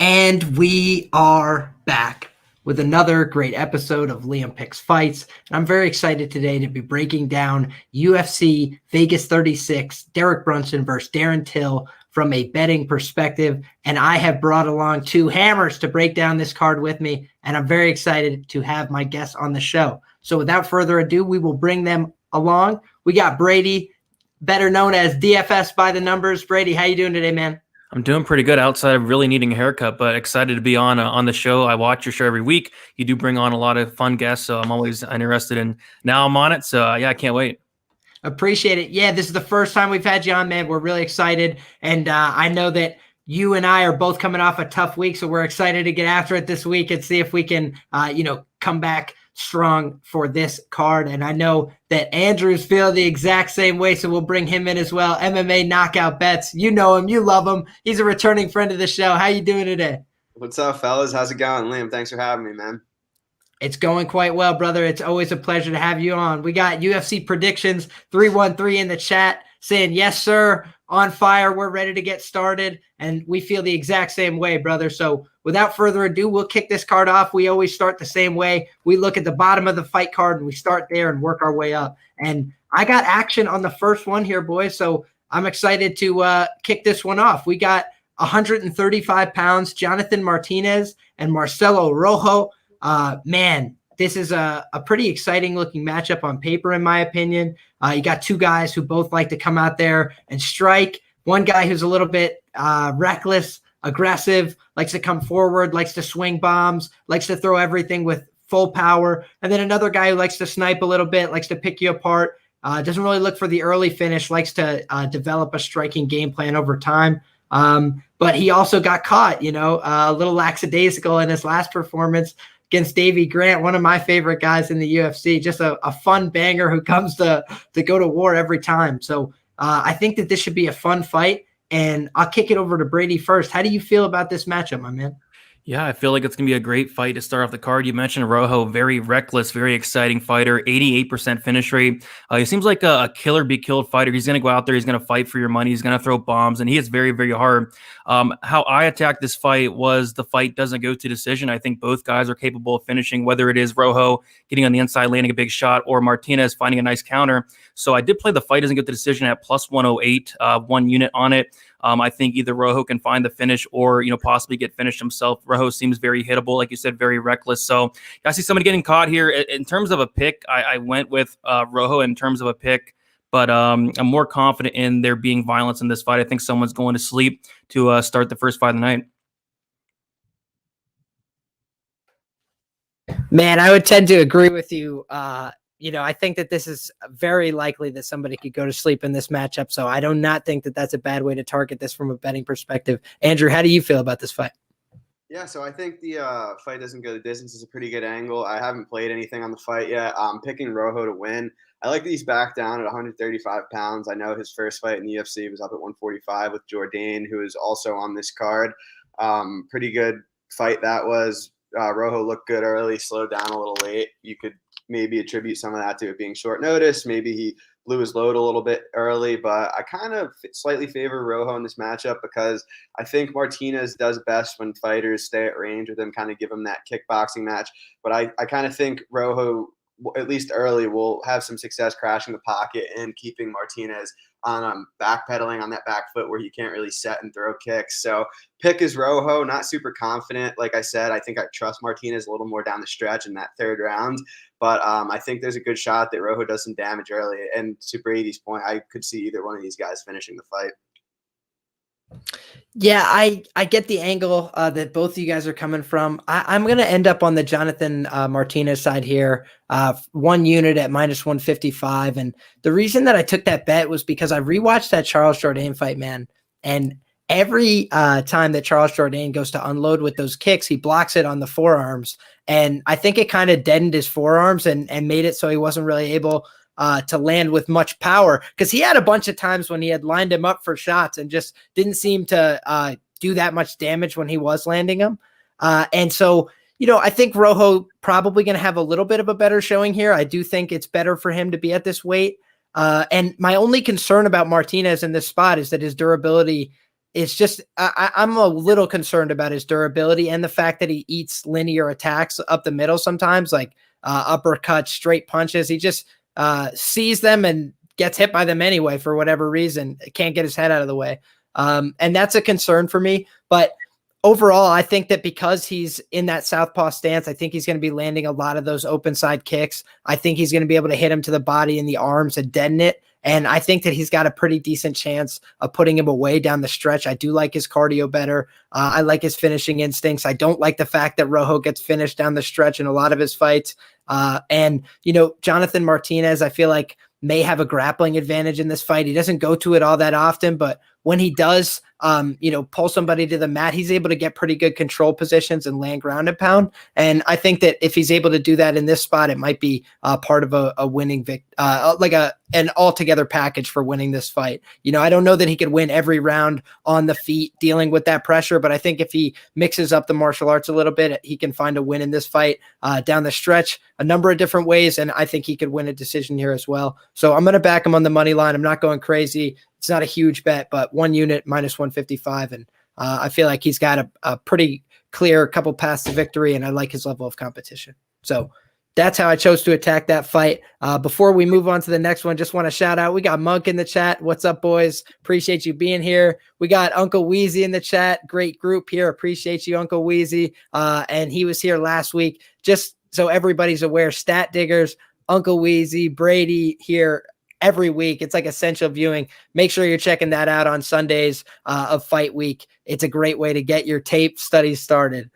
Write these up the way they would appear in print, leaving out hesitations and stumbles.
And we are back with another great episode of Liam Picks Fights. And I'm very excited today to be breaking down UFC Vegas 36, Derek Brunson versus Darren Till from a betting perspective. And I have brought along two hammers to break down this card with me. And I'm very excited to have my guests on the show. So without further ado, we will bring them along. We got Brady, better known as DFS by the numbers. Brady, how you doing today, man? I'm doing pretty good outside of really needing a haircut, but excited to be on the show. I watch your show every week. You do bring on a lot of fun guests, so I'm always interested in. Now I'm on it, so yeah, I can't wait. Appreciate it. Yeah, this is the first time we've had you on, man. We're really excited, and I know that you and I are both coming off a tough week, so we're excited to get after it this week and see if we can, come back strong for this card. And I know that Andrew's feeling the exact same way, so we'll bring him in as well. MMA Knockout Bets. You know him. You love him. He's a returning friend of the show. How you doing today? What's up, fellas? How's it going? Liam, thanks for having me, man. It's going quite well, brother. It's always a pleasure to have you on. We got UFC predictions 313 in the chat saying, yes, sir, on fire. We're ready to get started. And we feel the exact same way, brother. So without further ado, we'll kick this card off. We always start the same way. We look at the bottom of the fight card and we start there and work our way up. And I got action on the first one here, boys. So I'm excited to kick this one off. We got 135 pounds, Jonathan Martinez and Marcelo Rojo. Man, this is a pretty exciting looking matchup on paper, in my opinion. You got two guys who both like to come out there and strike. One guy who's a little bit reckless, aggressive, likes to come forward, likes to swing bombs, likes to throw everything with full power. And then another guy who likes to snipe a little bit, likes to pick you apart, doesn't really look for the early finish, likes to develop a striking game plan over time. But he also got caught, a little lackadaisical in his last performance against Davey Grant, one of my favorite guys in the UFC, just a fun banger who comes to go to war every time. So I think that this should be a fun fight, and I'll kick it over to Brady first. How do you feel about this matchup, my man? Yeah, I feel like it's going to be a great fight to start off the card. You mentioned Rojo, very reckless, very exciting fighter, 88% finish rate. He seems like a killer be killed fighter. He's going to go out there, he's going to fight for your money, he's going to throw bombs, and he is very, very hard. How I attacked this fight was the fight doesn't go to decision. I think both guys are capable of finishing, whether it is Rojo getting on the inside, landing a big shot, or Martinez finding a nice counter. So I did play the fight doesn't go to decision at plus 108, 1 unit on it. I think either Rojo can find the finish or, possibly get finished himself. Rojo seems very hittable, like you said, very reckless. So I see somebody getting caught here. In terms of a pick, I went with Rojo in terms of a pick, but I'm more confident in there being violence in this fight. I think someone's going to sleep to start the first fight of the night. Man, I would tend to agree with you. I think that this is very likely that somebody could go to sleep in this matchup. So I do not think that that's a bad way to target this from a betting perspective. Andrew, how do you feel about this fight? Yeah, so I think the fight doesn't go the distance is a pretty good angle. I haven't played anything on the fight yet. I'm picking Rojo to win. I like that he's back down at 135 pounds. I know his first fight in the UFC was up at 145 with Jourdain, who is also on this card. Pretty good fight that was. Rojo looked good early, slowed down a little late. You could maybe attribute some of that to it being short notice. Maybe he blew his load a little bit early, but I kind of slightly favor Rojo in this matchup because I think Martinez does best when fighters stay at range with him, kind of give him that kickboxing match. But I kind of think Rojo, at least early, will have some success crashing the pocket and keeping Martinez on backpedaling on that back foot where he can't really set and throw kicks. So pick is Rojo, not super confident. Like I said, I think I trust Martinez a little more down the stretch in that third round. But I think there's a good shot that Rojo does some damage early. And to Brady's point, I could see either one of these guys finishing the fight. Yeah, I get the angle that both of you guys are coming from. I'm going to end up on the Jonathan Martinez side here, 1 unit at minus 155. And the reason that I took that bet was because I rewatched that Charles Jourdain fight, man. And every time that Charles Jourdain goes to unload with those kicks, he blocks it on the forearms. And I think it kind of deadened his forearms and made it so he wasn't really able to land with much power, because he had a bunch of times when he had lined him up for shots and just didn't seem to do that much damage when he was landing them. And so, I think Rojo probably going to have a little bit of a better showing here. I do think it's better for him to be at this weight. And my only concern about Martinez in this spot is that his durability it's just I'm a little concerned about his durability and the fact that he eats linear attacks up the middle sometimes, like uppercuts, straight punches. He just sees them and gets hit by them anyway for whatever reason. Can't get his head out of the way. And that's a concern for me. But overall, I think that because he's in that southpaw stance, I think he's going to be landing a lot of those open side kicks. I think he's going to be able to hit him to the body and the arms and deaden it. And I think that he's got a pretty decent chance of putting him away down the stretch. I do like his cardio better. I like his finishing instincts. I don't like the fact that Rojo gets finished down the stretch in a lot of his fights. And, Jonathan Martinez, I feel like may have a grappling advantage in this fight. He doesn't go to it all that often, but when he does, pull somebody to the mat, he's able to get pretty good control positions and land ground and pound. And I think that if he's able to do that in this spot, it might be part of a winning an altogether package for winning this fight. I don't know that he could win every round on the feet dealing with that pressure, but I think if he mixes up the martial arts a little bit, he can find a win in this fight down the stretch a number of different ways. And I think he could win a decision here as well. So I'm going to back him on the money line. I'm not going crazy. It's not a huge bet, but 1 unit minus 155. And I feel like he's got a pretty clear couple paths to victory, and I like his level of competition. So that's how I chose to attack that fight. Before we move on to the next one, just want to shout out, we got Monk in the chat. What's up, boys? Appreciate you being here. We got Uncle Weezy in the chat. Great group here. Appreciate you, Uncle Weezy. And he was here last week. Just so everybody's aware, Stat Diggers, Uncle Weezy, Brady here every week. It's like essential viewing. Make sure you're checking that out on Sundays of fight week. It's a great way to get your tape studies started.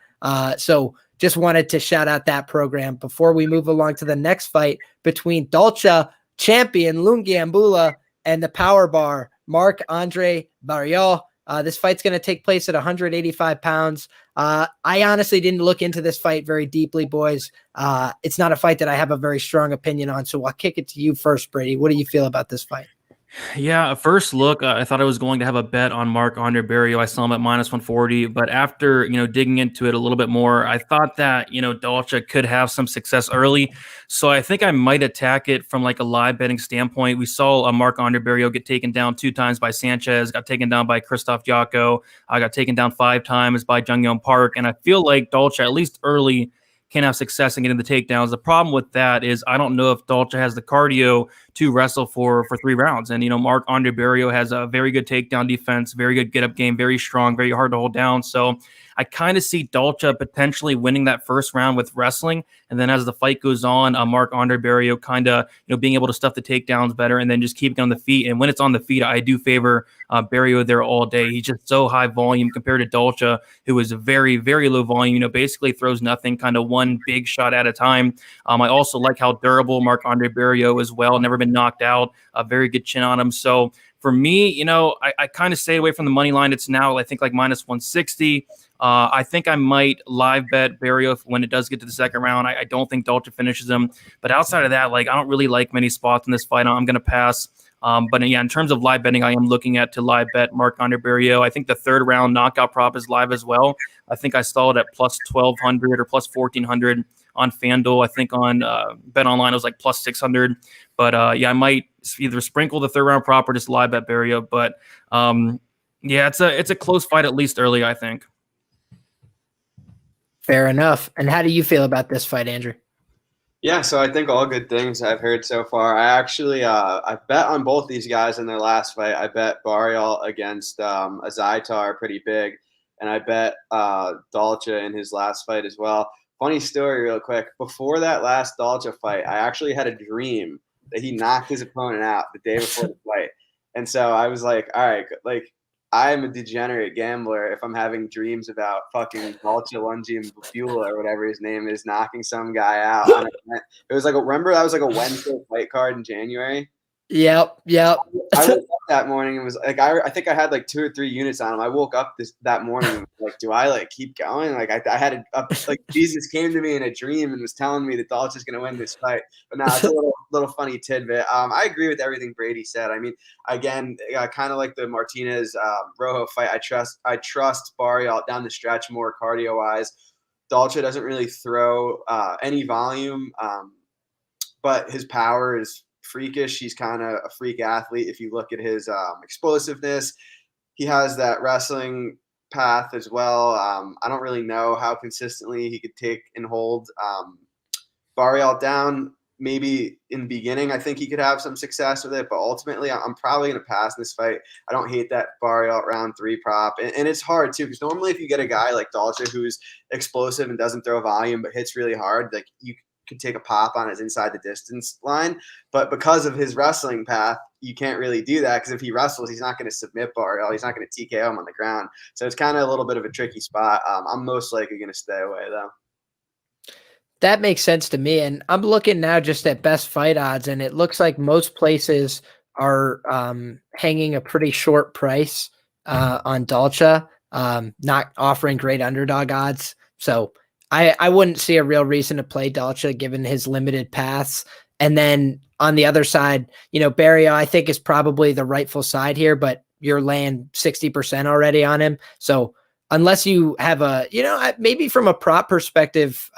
So just wanted to shout out that program before we move along to the next fight between Dalcha champion Lungiambula and the power bar Marc-Andre Barriualt. This fight's going to take place at 185 pounds. I honestly didn't look into this fight very deeply, boys. It's not a fight that I have a very strong opinion on, so I'll kick it to you first, Brady. What do you feel about this fight? Yeah, first look, I thought I was going to have a bet on Marc-Andre Barriualt. I saw him at minus 140, but after, digging into it a little bit more, I thought that, Dalcha could have some success early. So I think I might attack it from like a live betting standpoint. We saw Marc-Andre Barriualt get taken down 2 times by Sanchez, got taken down by Christoph Jocko. I got taken down 5 times by Jungyeon Park. And I feel like Dalcha, at least early, can have success in getting the takedowns. The problem with that is I don't know if Dalcha has the cardio to wrestle for 3 rounds. And, Marc-Andre Barriualt has a very good takedown defense, very good get-up game, very strong, very hard to hold down. So I kind of see Dalcha potentially winning that first round with wrestling. And then as the fight goes on, Marc-Andre Barriualt kind of, being able to stuff the takedowns better and then just keep it on the feet. And when it's on the feet, I do favor Barriualt there all day. He's just so high volume compared to Dalcha, who is very, very low volume, basically throws nothing, kind of one big shot at a time. I also like how durable Marc-Andre Barriualt is well, never been knocked out, a very good chin on him. So for me, I kind of stay away from the money line. It's now, I think, like minus 160. I think I might live bet Barriualt when it does get to the second round. I don't think Dalcha finishes him. But outside of that, I don't really like many spots in this fight. I'm going to pass. But yeah, in terms of live betting, I am looking at to live bet Marc-Andre Barriualt. I think the third round knockout prop is live as well. I think I saw it at plus 1,200 or plus 1,400 on FanDuel. I think on Bet Online it was like plus 600. But yeah, I might either sprinkle the third round prop or just live bet Barriualt. But yeah, it's a close fight at least early, I think. Fair enough. And how do you feel about this fight, Andrew? Yeah, so I think all good things I've heard so far. I actually I bet on both these guys in their last fight. I bet Barriualt against Azaitar pretty big, and I bet Dalcha in his last fight as well. Funny story real quick. Before that last Dalcha fight, I actually had a dream that he knocked his opponent out the day before the fight. And so I was like, all right, I'm a degenerate gambler if I'm having dreams about fucking Dalcha Lungiambula or whatever his name is knocking some guy out. It was remember that was a Wednesday fight card in January? Yep. I woke up that morning and was I think I had 2 or 3 units on him. I woke up that morning do I keep going? I had Jesus came to me in a dream and was telling me that Dalcha's gonna win this fight. But now it's a little funny tidbit. I agree with everything Brady said. I mean, again, kind of like the Martinez Rojo fight. I trust Barriualt down the stretch more cardio wise. Dalcha doesn't really throw any volume, but his power is freakish. He's kind of a freak athlete if you look at his explosiveness. he has that wrestling path as well. I don't really know how consistently he could take and hold Barriualt down. Maybe in the beginning, I think he could have some success with it, but ultimately, I'm probably going to pass in this fight. I don't hate that Barriualt round 3 prop, and it's hard too because normally if you get a guy like Dalcha who's explosive and doesn't throw volume but hits really hard, like you could take a pop on his inside the distance line, but because of his wrestling path, you can't really do that because if he wrestles, he's not going to submit Barriualt. He's not going to TKO him on the ground, so it's kind of a little bit of a tricky spot. I'm most likely going to stay away though. That makes sense to me. And I'm looking now just at best fight odds, and it looks like most places are hanging a pretty short price on Dalcha, not offering great underdog odds. So I wouldn't see a real reason to play Dalcha given his limited paths. And then on the other side, Barriualt, I think, is probably the rightful side here, but you're laying 60% already on him. So unless you have maybe from a prop perspective,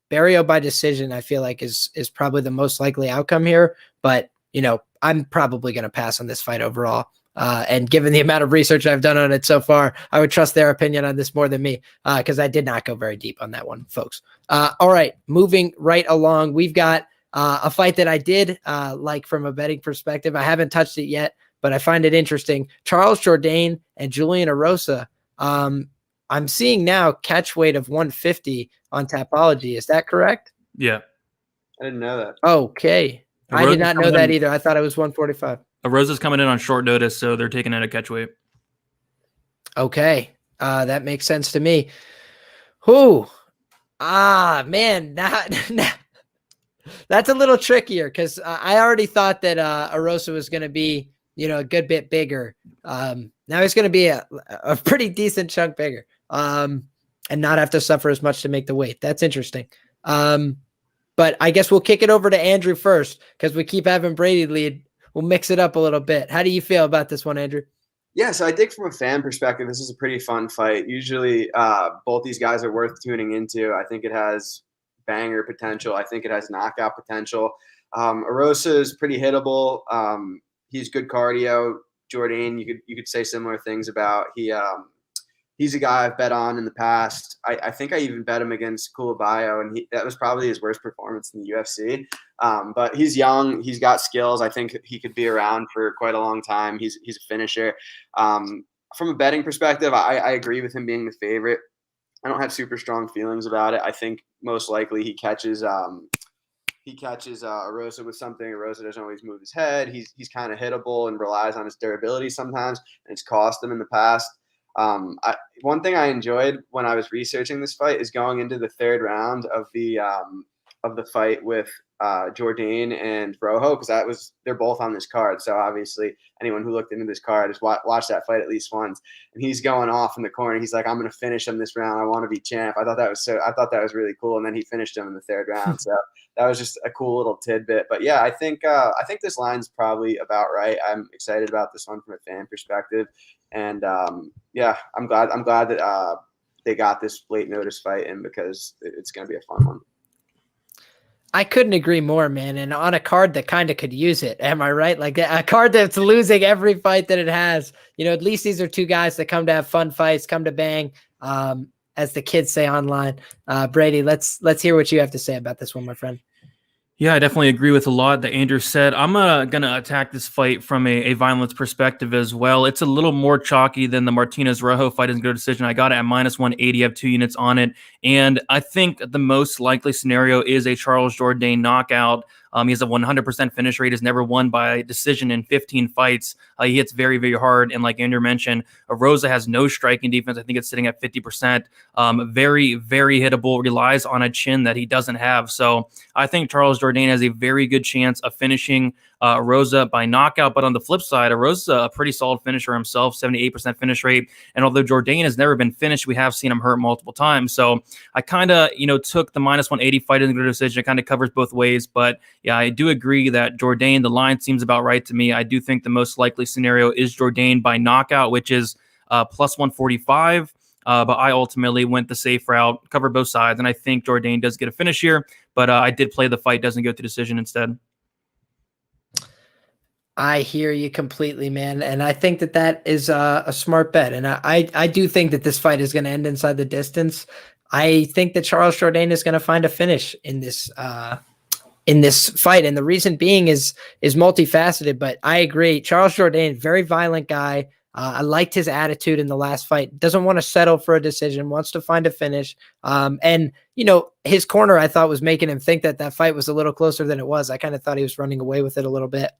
Barriualt by decision, I feel like is probably the most likely outcome here. But, I'm probably going to pass on this fight overall. And given the amount of research I've done on it so far, I would trust their opinion on this more than me because I did not go very deep on that one, folks. All right, moving right along. We've got a fight that I did like from a betting perspective. I haven't touched it yet, but I find it interesting. Charles Jourdain and Julian Erosa. I'm seeing now catch weight of 150 on Tapology. Is that correct? Yeah. I didn't know that. Okay. I did not know that either. I thought it was 145. Erosa's coming in on short notice, so they're taking it at catch weight. Okay. That makes sense to me. Man. That's a little trickier because I already thought that Erosa was going to be, a good bit bigger. Now he's going to be a pretty decent chunk bigger and not have to suffer as much to make the weight. That's interesting. But I guess we'll kick it over to Andrew first because we keep having Brady lead. We'll mix it up a little bit. How do you feel about this one, Andrew? Yeah, so I think from a fan perspective, this is a pretty fun fight. Usually both these guys are worth tuning into. I think it has banger potential. I think it has knockout potential. Erosa is pretty hittable. He's good cardio. Jourdain, you could say similar things about. He's a guy I've bet on in the past. I think I even bet him against Kulabayo, and that was probably his worst performance in the UFC. But he's young. He's got skills. I think he could be around for quite a long time. He's a finisher. From a betting perspective, I agree with him being the favorite. I don't have super strong feelings about it. I think most likely he catches Erosa with something. Erosa doesn't always move his head. He's kind of hittable and relies on his durability sometimes, and it's cost him in the past. One thing I enjoyed when I was researching this fight is going into the third round of the fight with Jourdain and Rojo because they're both on this card. So obviously anyone who looked into this card has watched that fight at least once. And he's going off in the corner. He's like, "I'm going to finish him this round. I want to be champ." I thought that was really cool. And then he finished him in the third round. So that was just a cool little tidbit. But yeah, I think this line's probably about right. I'm excited about this one from a fan perspective. And yeah, I'm glad that they got this late notice fight in because it's going to be a fun one. I couldn't agree more, man. And on a card that kind of could use it. Am I right? Like a card that's losing every fight that it has. At least these are two guys that come to have fun fights, come to bang, as the kids say online. Brady, let's hear what you have to say about this one, my friend. Yeah, I definitely agree with a lot that Andrew said. I'm going to attack this fight from a violence perspective as well. It's a little more chalky than the Martinez-Rojo fight in good decision. I got it at -180. I have 2 units on it. And I think the most likely scenario is a Charles Jourdain knockout. He has a 100% finish rate. He's never won by decision in 15 fights. He hits very, very hard. And like Andrew mentioned, Erosa has no striking defense. I think it's sitting at 50%. Very, very hittable. Relies on a chin that he doesn't have. So I think Charles Jourdain has a very good chance of finishing Erosa by knockout. But on the flip side, Erosa a pretty solid finisher himself, 78% finish rate. And although Jourdain has never been finished, we have seen him hurt multiple times. So I kind of, took the -180 fight in the good decision. It kind of covers both ways. But yeah, I do agree that Jourdain, the line seems about right to me. I do think the most likely scenario is Jourdain by knockout, which is +145. But I ultimately went the safe route, covered both sides, and I think Jourdain does get a finish here. But I did play the fight doesn't go to decision instead. I hear you completely, man. And I think that that is a smart bet. And I do think that this fight is going to end inside the distance. I think that Charles Jourdain is going to find a finish in this fight. And the reason being is multifaceted, but I agree. Charles Jourdain, very violent guy. I liked his attitude in the last fight. Doesn't want to settle for a decision, wants to find a finish. And, his corner, I thought, was making him think that that fight was a little closer than it was. I kind of thought he was running away with it a little bit.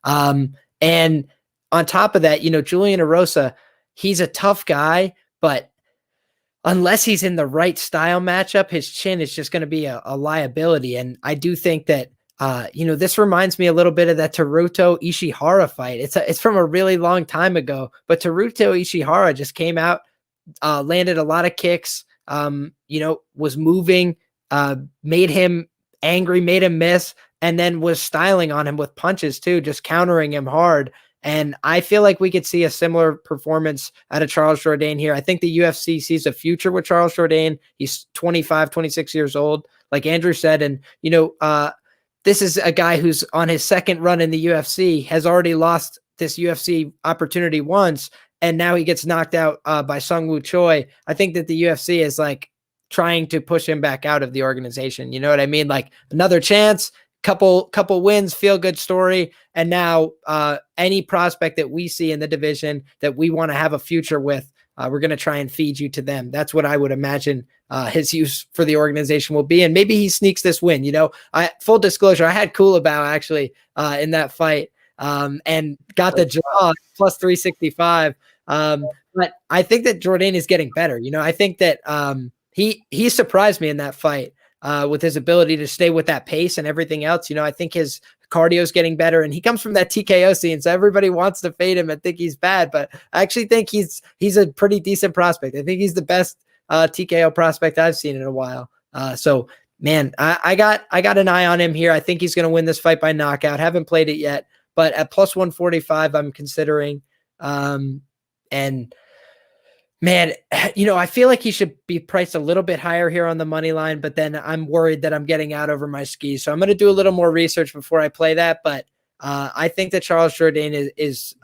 And on top of that, Julian Erosa, he's a tough guy, but unless he's in the right style matchup, his chin is just going to be a liability. And I do think that, this reminds me a little bit of that Teruto Ishihara fight. It's from a really long time ago, but Teruto Ishihara just came out, landed a lot of kicks, was moving, made him angry, made him miss, and then was styling on him with punches too, just countering him hard. And I feel like we could see a similar performance out of Charles Jourdain here. I think the UFC sees a future with Charles Jourdain. He's 25, 26 years old, like Andrew said. And, this is a guy who's on his second run in the UFC, has already lost this UFC opportunity once, and now he gets knocked out by Sung Woo Choi. I think that the UFC is like trying to push him back out of the organization. You know what I mean? Like another chance, couple wins, feel good story. And now any prospect that we see in the division that we want to have a future with, we're going to try and feed you to them. That's what I would imagine his use for the organization will be. And maybe he sneaks this win. Full disclosure, I had Kulabau actually in that fight and got the draw plus 365. But I think that Jourdain is getting better. I think that he surprised me in that fight with his ability to stay with that pace and everything else. I think his cardio is getting better, and he comes from that TKO scene, so everybody wants to fade him and think he's bad. But I actually think he's a pretty decent prospect. I think he's the best TKO prospect I've seen in a while. So man, I got an eye on him here. I think he's going to win this fight by knockout. Haven't played it yet, but at plus 145, I'm considering. And man, I feel like he should be priced a little bit higher here on the money line, but then I'm worried that I'm getting out over my skis. So I'm going to do a little more research before I play that. But I think that Charles Jourdain is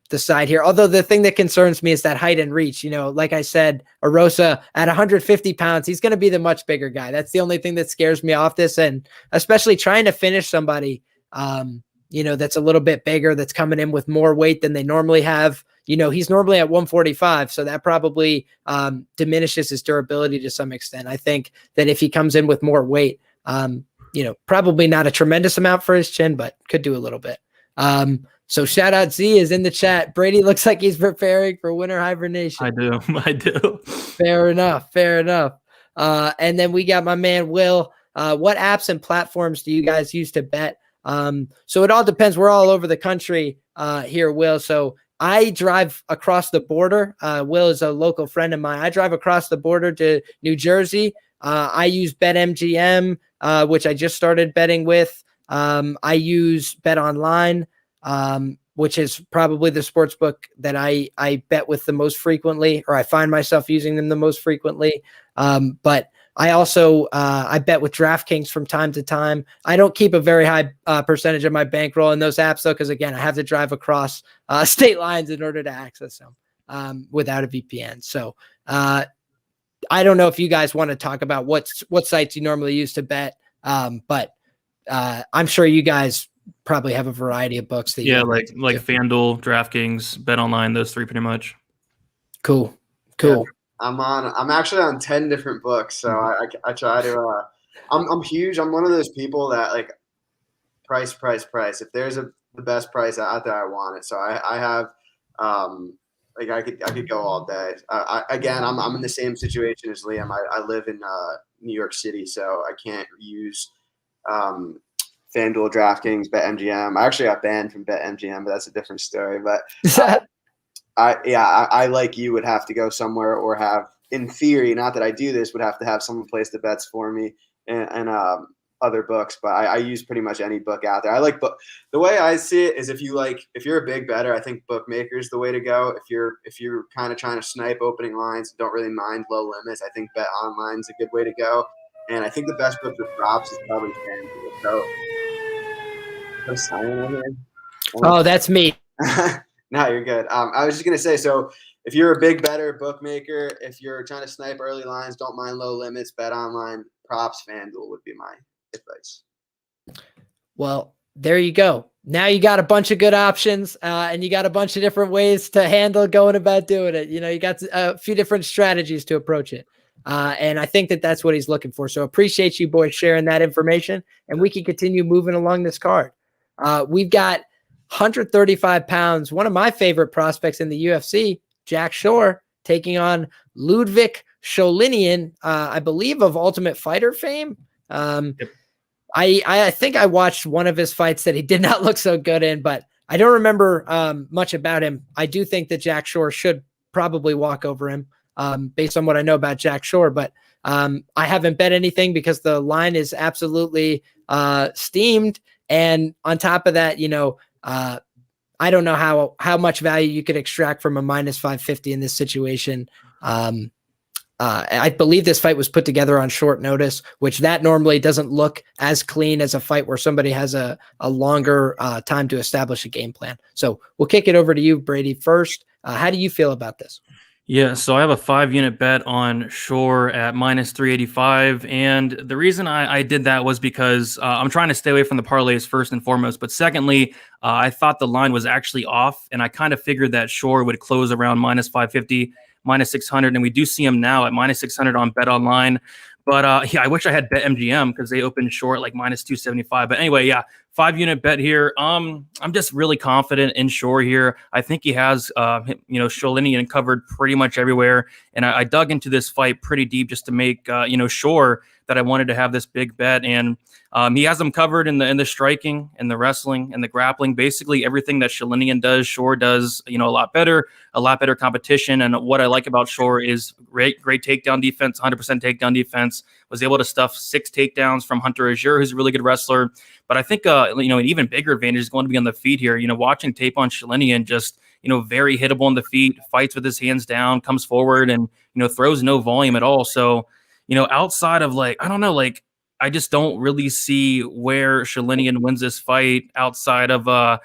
the side here. Although the thing that concerns me is that height and reach. Like I said, Erosa at 150 pounds, he's going to be the much bigger guy. That's the only thing that scares me off this. And especially trying to finish somebody, that's a little bit bigger, that's coming in with more weight than they normally have. He's normally at 145, so that probably diminishes his durability to some extent. I think that if he comes in with more weight, probably not a tremendous amount for his chin, but could do a little bit. So shout out Z is in the chat. Brady looks like he's preparing for winter hibernation. I do. Fair enough. And then we got my man Will. What apps and platforms do you guys use to bet? So it all depends. We're all over the country here, Will. So I drive across the border. Will is a local friend of mine. I drive across the border to New Jersey. I use BetMGM, which I just started betting with. I use Bet Online, which is probably the sports book that I bet with the most frequently, or I find myself using them the most frequently. But I also I bet with DraftKings from time to time. I don't keep a very high percentage of my bankroll in those apps, though, because, again, I have to drive across state lines in order to access them without a VPN. So I don't know if you guys want to talk about what sites you normally use to bet, but I'm sure you guys probably have a variety of books. That like FanDuel, DraftKings, BetOnline, those three pretty much. Cool. Yeah. I'm actually on 10 different books. So I try to, I'm huge. I'm one of those people that like price. If there's the best price out there, I want it. So I have, I could go all day. I'm in the same situation as Liam. I live in New York City, so I can't use FanDuel, DraftKings, BetMGM. I actually got banned from BetMGM, but that's a different story. But I like you would have to go somewhere or have, in theory, not that I do this, would have to have someone place the bets for me and other books. But I use pretty much any book out there. I like book. The way I see it is if you're a big bettor, I think bookmakers the way to go. If you're kind of trying to snipe opening lines and don't really mind low limits, I think Bet Online is a good way to go. And I think the best book for props is probably FanDuel. So I'm signing over here. Oh, that's me. No, you're good. I was just gonna say, so if you're a big bettor, bookmaker, if you're trying to snipe early lines, don't mind low limits, bet online, props, FanDuel would be my advice. Well, there you go. Now you got a bunch of good options, and you got a bunch of different ways to handle going about doing it. You got a few different strategies to approach it. And I think that that's what he's looking for. So appreciate you boys sharing that information, and we can continue moving along this card. We've got 135 pounds, one of my favorite prospects in the UFC, Jack Shore, taking on Liudvik Sholinian, I believe of Ultimate Fighter fame. Yep. I think I watched one of his fights that he did not look so good in, but I don't remember much about him. I do think that Jack Shore should probably walk over him based on what I know about Jack Shore, but I haven't bet anything because the line is absolutely steamed. And on top of that, I don't know how much value you could extract from a minus 550 in this situation. I believe this fight was put together on short notice, which that normally doesn't look as clean as a fight where somebody has a longer time to establish a game plan. So we'll kick it over to you, Brady, first. How do you feel about this? Yeah, so I have a 5-unit bet on Shore at minus 385. And the reason I did that was because I'm trying to stay away from the parlays first and foremost. But secondly, I thought the line was actually off. And I kind of figured that Shore would close around minus 550, minus 600. And we do see him now at minus 600 on Bet Online. But yeah, I wish I had Bet MGM because they opened short like minus 275. But anyway, yeah, 5-unit bet here. I'm just really confident in Shore here. I think he has, Sholinian covered pretty much everywhere. And I dug into this fight pretty deep just to make, Shore that I wanted to have this big bet. And he has them covered in the striking and the wrestling and the grappling. Basically everything that Sholinian does, Shore does, a lot better competition. And what I like about Shore is great takedown defense, 100% takedown defense. Was able to stuff 6 takedowns from Hunter Azure, who's a really good wrestler. But I think, an even bigger advantage is going to be on the feet here. Watching tape on Sholinian, just, very hittable on the feet, fights with his hands down, comes forward and, throws no volume at all. So, outside of I just don't really see where Sholinian wins this fight outside of, I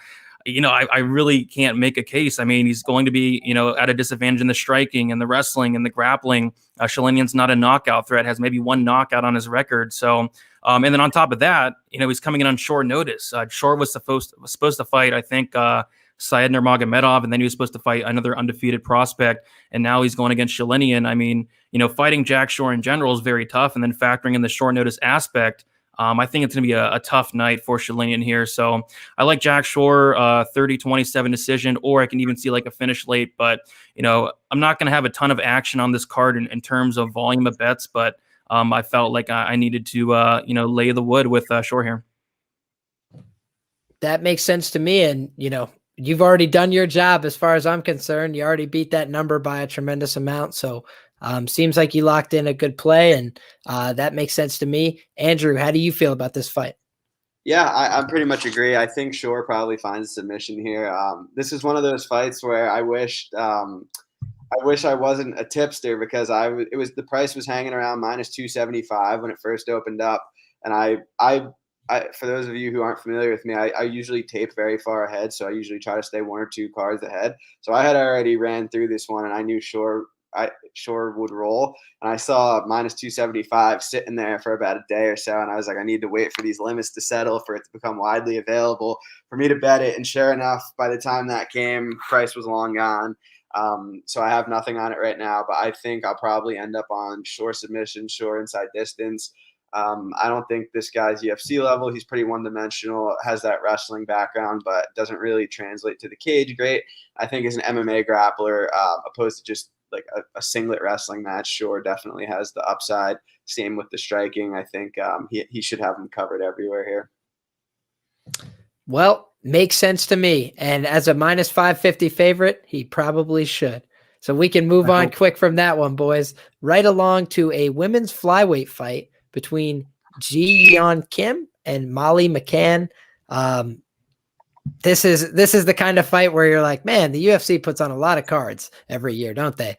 really can't make a case. I mean, he's going to be, at a disadvantage in the striking and the wrestling and the grappling. Sholinian's not a knockout threat, has maybe 1 knockout on his record. So, and then on top of that, he's coming in on short notice. Shore was supposed to fight, I think, Syed Nurmagomedov, and then he was supposed to fight another undefeated prospect, and now he's going against Sholinian. I mean, fighting Jack Shore in general is very tough, and then factoring in the short notice aspect, I think it's going to be a tough night for Sholinian here. So I like Jack Shore, 30-27 decision, or I can even see like a finish late. But, I'm not going to have a ton of action on this card in terms of volume of bets, but I felt like I needed to, lay the wood with Shore here. That makes sense to me. And, you've already done your job as far as I'm concerned. You already beat that number by a tremendous amount. So seems like you locked in a good play, and that makes sense to me. Andrew, how do you feel about this fight? Yeah, I pretty much agree. I think Shore probably finds a submission here. This is one of those fights where I wish I wasn't a tipster because the price was hanging around minus 275 when it first opened up, and I for those of you who aren't familiar with me, I usually tape very far ahead, so I usually try to stay 1 or 2 cards ahead. So I had already ran through this one, and I knew Shore would roll, and I saw minus 275 sitting there for about a day or so, and I was like, I need to wait for these limits to settle for it to become widely available for me to bet it. And sure enough, by the time that came, price was long gone. So I have nothing on it right now, but I think I'll probably end up on Shore submission, Shore inside distance. I don't think this guy's UFC level. He's pretty one-dimensional, has that wrestling background, but doesn't really translate to the cage great. I think as an MMA grappler, opposed to just like a singlet wrestling match, Shore definitely has the upside. Same with the striking. I think he should have him covered everywhere here. Well, makes sense to me. And as a minus 550 favorite, he probably should. So we can move on quick from that one, boys. Right along to a women's flyweight fight between Yeon Kim and Molly McCann. This is the kind of fight where you're like, man, the UFC puts on a lot of cards every year, don't they?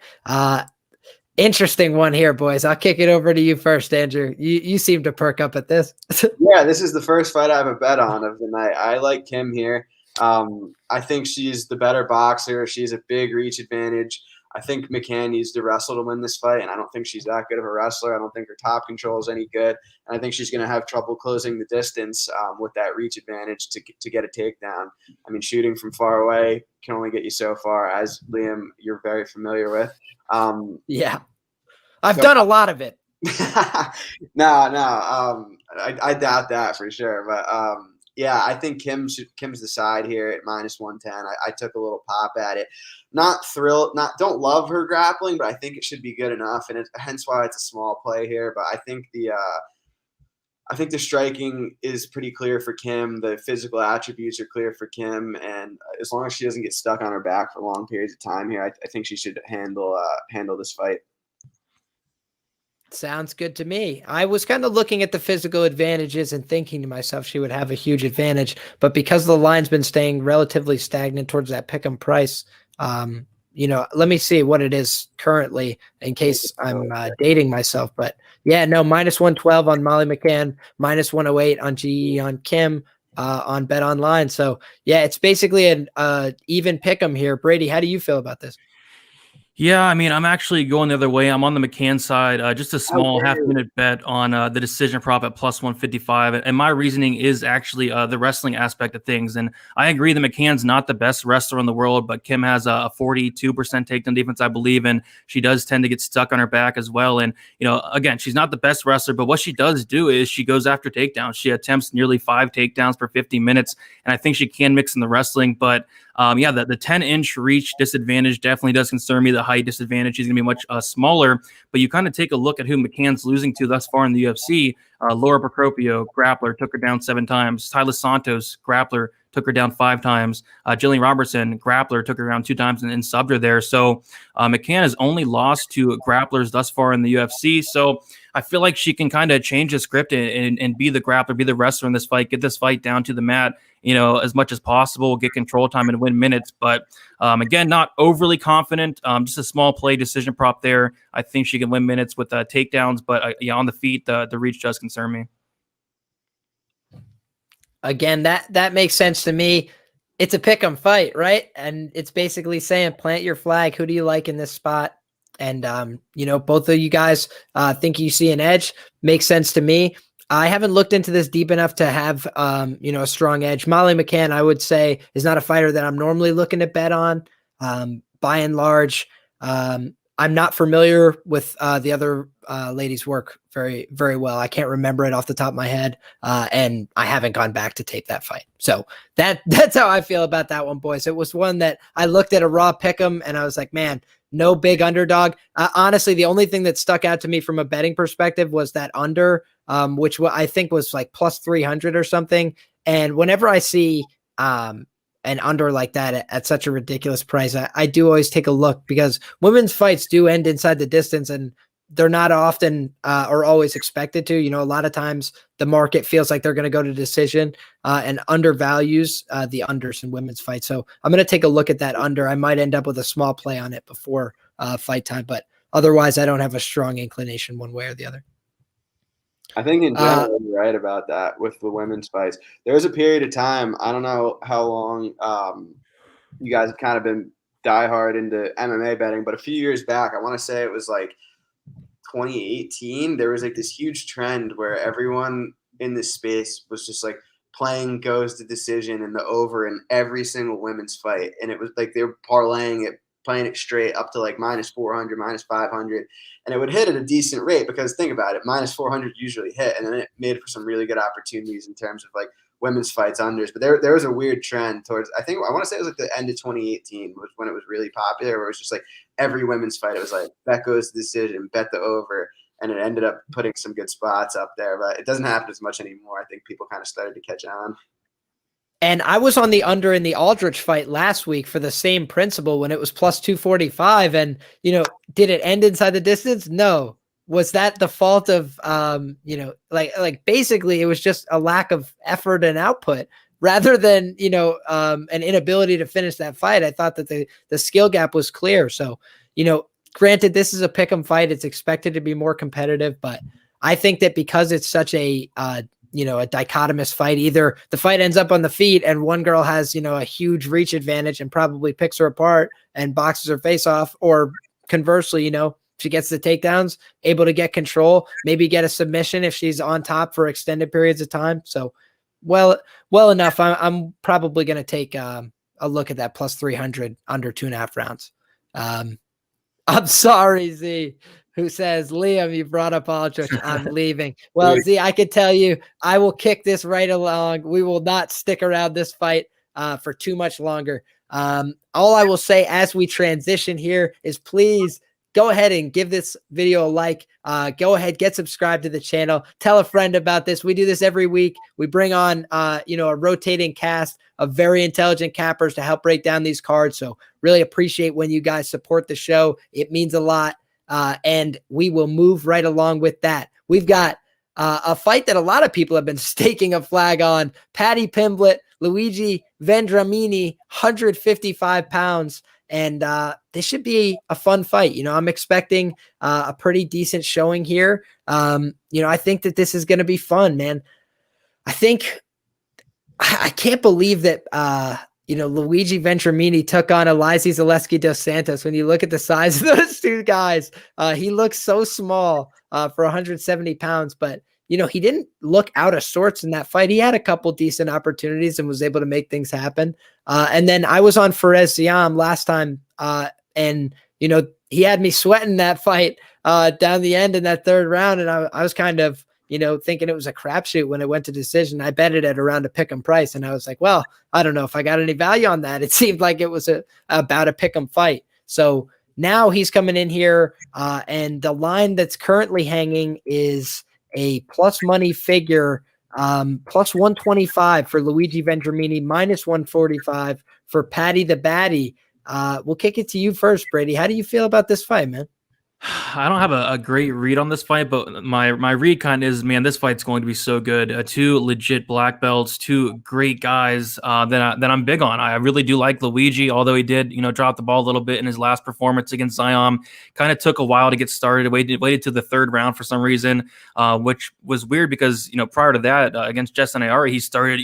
Interesting one here, boys. I'll kick it over to you first, Andrew. You seem to perk up at this. Yeah, this is the first fight I have a bet on of the night. I like Kim here. I think she's the better boxer. She has a big reach advantage. I think McCann needs to wrestle to win this fight, and I don't think she's that good of a wrestler. I don't think her top control is any good, and I think she's going to have trouble closing the distance with that reach advantage to get a takedown. I mean, shooting from far away can only get you so far, as Liam, you're very familiar with. Yeah, I've done a lot of it. No, I doubt that for sure, but yeah, I think Kim's the side here at -110. I took a little pop at it. Not thrilled, don't love her grappling, but I think it should be good enough, and hence why it's a small play here. But I think the striking is pretty clear for Kim. The physical attributes are clear for Kim, and as long as she doesn't get stuck on her back for long periods of time here, I think she should handle this fight. Sounds good to me. I was kind of looking at the physical advantages and thinking to myself she would have a huge advantage, but because the line's been staying relatively stagnant towards that pick'em price, let me see what it is currently in case I'm dating myself. But yeah, no, -112 on Molly McCann, -108 on GE on Kim on Bet Online. So yeah, it's basically an even pick'em here. Brady, how do you feel about this? Yeah, I mean, I'm actually going the other way. I'm on the McCann side, just a small half-minute bet on the decision prop at +155. And my reasoning is actually the wrestling aspect of things. And I agree that McCann's not the best wrestler in the world, but Kim has a 42% takedown defense, I believe, and she does tend to get stuck on her back as well. And, again, she's not the best wrestler, but what she does do is she goes after takedowns. She attempts nearly 5 takedowns per 50 minutes, and I think she can mix in the wrestling, but the 10-inch reach disadvantage definitely does concern me. The height disadvantage, he's going to be much smaller. But you kind of take a look at who McCann's losing to thus far in the UFC. Laura Procopio, grappler, took her down 7 times. Tyler Santos, grappler, took her down 5 times. Jillian Robertson, grappler, took her down 2 times and subbed her there. So McCann has only lost to grapplers thus far in the UFC. So I feel like she can kind of change the script and be the grappler, be the wrestler in this fight, get this fight down to the mat, as much as possible, get control time and win minutes. But again, not overly confident. Just a small play decision prop there. I think she can win minutes with takedowns, but on the feet, the reach does concern me. Again, that makes sense to me. It's a pick 'em fight, right? And it's basically saying plant your flag. Who do you like in this spot? And both of you guys think you see an edge. Makes sense to me. I haven't looked into this deep enough to have a strong edge. Molly McCann, I would say, is not a fighter that I'm normally looking to bet on. By and large, I'm not familiar with the other ladies' work very, very well. I can't remember it off the top of my head, and I haven't gone back to tape that fight. So that's how I feel about that one, boys. It was one that I looked at a raw pick'em, and I was like, man, no big underdog. Honestly, the only thing that stuck out to me from a betting perspective was that under, which I think was like +300 or something. And whenever I see an under like that at such a ridiculous price, I do always take a look, because women's fights do end inside the distance, and they're not often or always expected to. A lot of times the market feels like they're going to go to decision and undervalues the unders in women's fights. So I'm going to take a look at that under. I might end up with a small play on it before fight time, but otherwise I don't have a strong inclination one way or the other. I think in general you're right about that with the women's fights. There was a period of time, I don't know how long you guys have kind of been diehard into MMA betting, but a few years back, I want to say it was like 2018, there was like this huge trend where everyone in this space was just like playing goes to decision and the over in every single women's fight. And it was like they were parlaying it, playing it straight up to like -400, -500. And it would hit at a decent rate, because think about it, -400 usually hit. And then it made for some really good opportunities in terms of like women's fights unders. But there was a weird trend towards, I want to say it was like the end of 2018 was when it was really popular, where it was just like every women's fight, it was like bet goes to decision, bet the over. And it ended up putting some good spots up there, but it doesn't happen as much anymore. I think people kind of started to catch on. And I was on the under in the Aldrich fight last week for the same principle when it was +245. And, did it end inside the distance? No. Was that the fault of, like basically it was just a lack of effort and output rather than, an inability to finish that fight. I thought that the skill gap was clear. So, granted, this is a pick'em fight. It's expected to be more competitive, but I think that because it's such a a dichotomous fight. Either the fight ends up on the feet and one girl has, a huge reach advantage and probably picks her apart and boxes her face off, or conversely, she gets the takedowns, able to get control, maybe get a submission if she's on top for extended periods of time. So well enough. I'm probably going to take a look at that plus 300 under 2.5 rounds. I'm sorry, Z, who says, Liam, you brought up Aldrich. I'm leaving. Well, Z, I could tell you, I will kick this right along. We will not stick around this fight for too much longer. All I will say as we transition here is please go ahead and give this video a like. Go ahead, get subscribed to the channel. Tell a friend about this. We do this every week. We bring on, a rotating cast of very intelligent cappers to help break down these cards. So really appreciate when you guys support the show. It means a lot. And we will move right along with that. We've got a fight that a lot of people have been staking a flag on. Paddy Pimblett, Luigi Vendramini, 155 pounds. And this should be a fun fight. I'm expecting a pretty decent showing here. I think that this is going to be fun, man. I can't believe that, Luigi Vendramini took on Elizeu Zaleski dos Santos. When you look at the size of those two guys, he looks so small for 170 pounds, but he didn't look out of sorts in that fight. He had a couple decent opportunities and was able to make things happen. And then I was on Fares Ziam last time, and he had me sweating that fight down the end in that third round, and I was kind of thinking it was a crapshoot when it went to decision. I bet it at around a pick'em price, and I was like, well, I don't know if I got any value on that. It seemed like it was about a pick'em fight. So now he's coming in here, and the line that's currently hanging is a plus money figure, plus 125 for Luigi Vendramini, minus 145 for Paddy the Baddy. We'll kick it to you first, Brady. How do you feel about this fight, man? I don't have a great read on this fight, but my read kind of is, man, this fight's going to be so good. Two legit black belts, two great guys that I'm big on. I really do like Luigi, although he did, drop the ball a little bit in his last performance against Ziam. Kind of took a while to get started. Waited to the third round for some reason, which was weird because prior to that against Justin Ayari, he started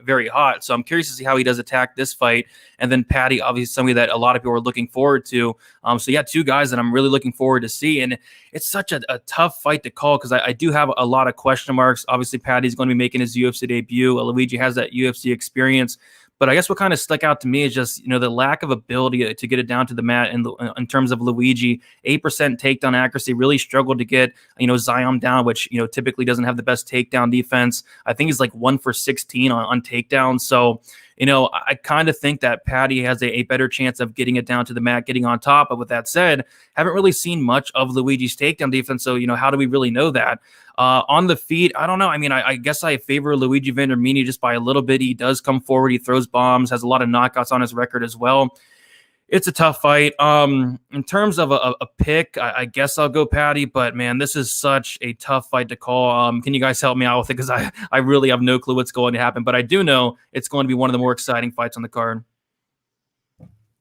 very hot. So I'm curious to see how he does attack this fight. And then Paddy, obviously somebody that a lot of people are looking forward to. So yeah, two guys that I'm really looking forward to see. And it's such a tough fight to call because I do have a lot of question marks. Obviously, Paddy's going to be making his UFC debut. Luigi has that UFC experience. But I guess what kind of stuck out to me is just, the lack of ability to get it down to the mat in terms of Luigi. 8% takedown accuracy, really struggled to get, Ziam down, which, typically doesn't have the best takedown defense. I think he's like 1 for 16 on takedowns. So, I kind of think that Paddy has a better chance of getting it down to the mat, getting on top. But with that said, haven't really seen much of Luigi's takedown defense. So, how do we really know that? On the feet, I don't know. I mean, I guess I favor Luigi Vendramini just by a little bit. He does come forward. He throws bombs, has a lot of knockouts on his record as well. It's a tough fight. In terms of a pick, I guess I'll go Paddy, but man, this is such a tough fight to call. Can you guys help me out with it? Because I really have no clue what's going to happen, but I do know it's going to be one of the more exciting fights on the card.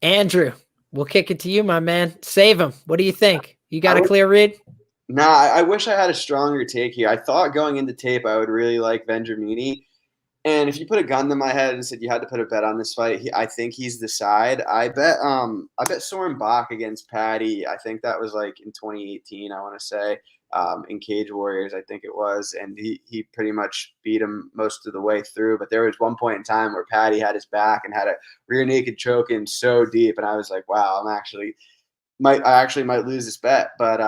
Andrew, we'll kick it to you, my man. Save him. What do you think? You got a clear read? Nah, I wish I had a stronger take here. I thought going into tape I would really like Vendramini. And if you put a gun to my head and said you had to put a bet on this fight, I think he's the side. I bet Soren Bach against Paddy. I think that was like in 2018, I want to say, in Cage Warriors, I think it was. And he pretty much beat him most of the way through. But there was one point in time where Paddy had his back and had a rear naked choke in so deep. And I was like, wow, I actually might lose this bet. But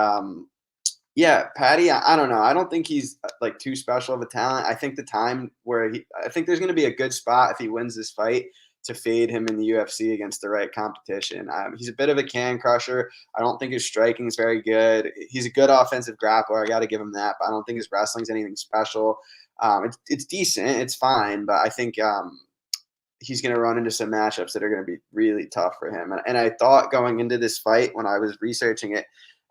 yeah, Paddy, I don't know. I don't think he's like too special of a talent. I think the time where I think there's going to be a good spot if he wins this fight to fade him in the UFC against the right competition. He's a bit of a can crusher. I don't think his striking is very good. He's a good offensive grappler. I got to give him that, but I don't think his wrestling's anything special. It's decent. It's fine, but I think he's going to run into some matchups that are going to be really tough for him. And I thought going into this fight when I was researching it,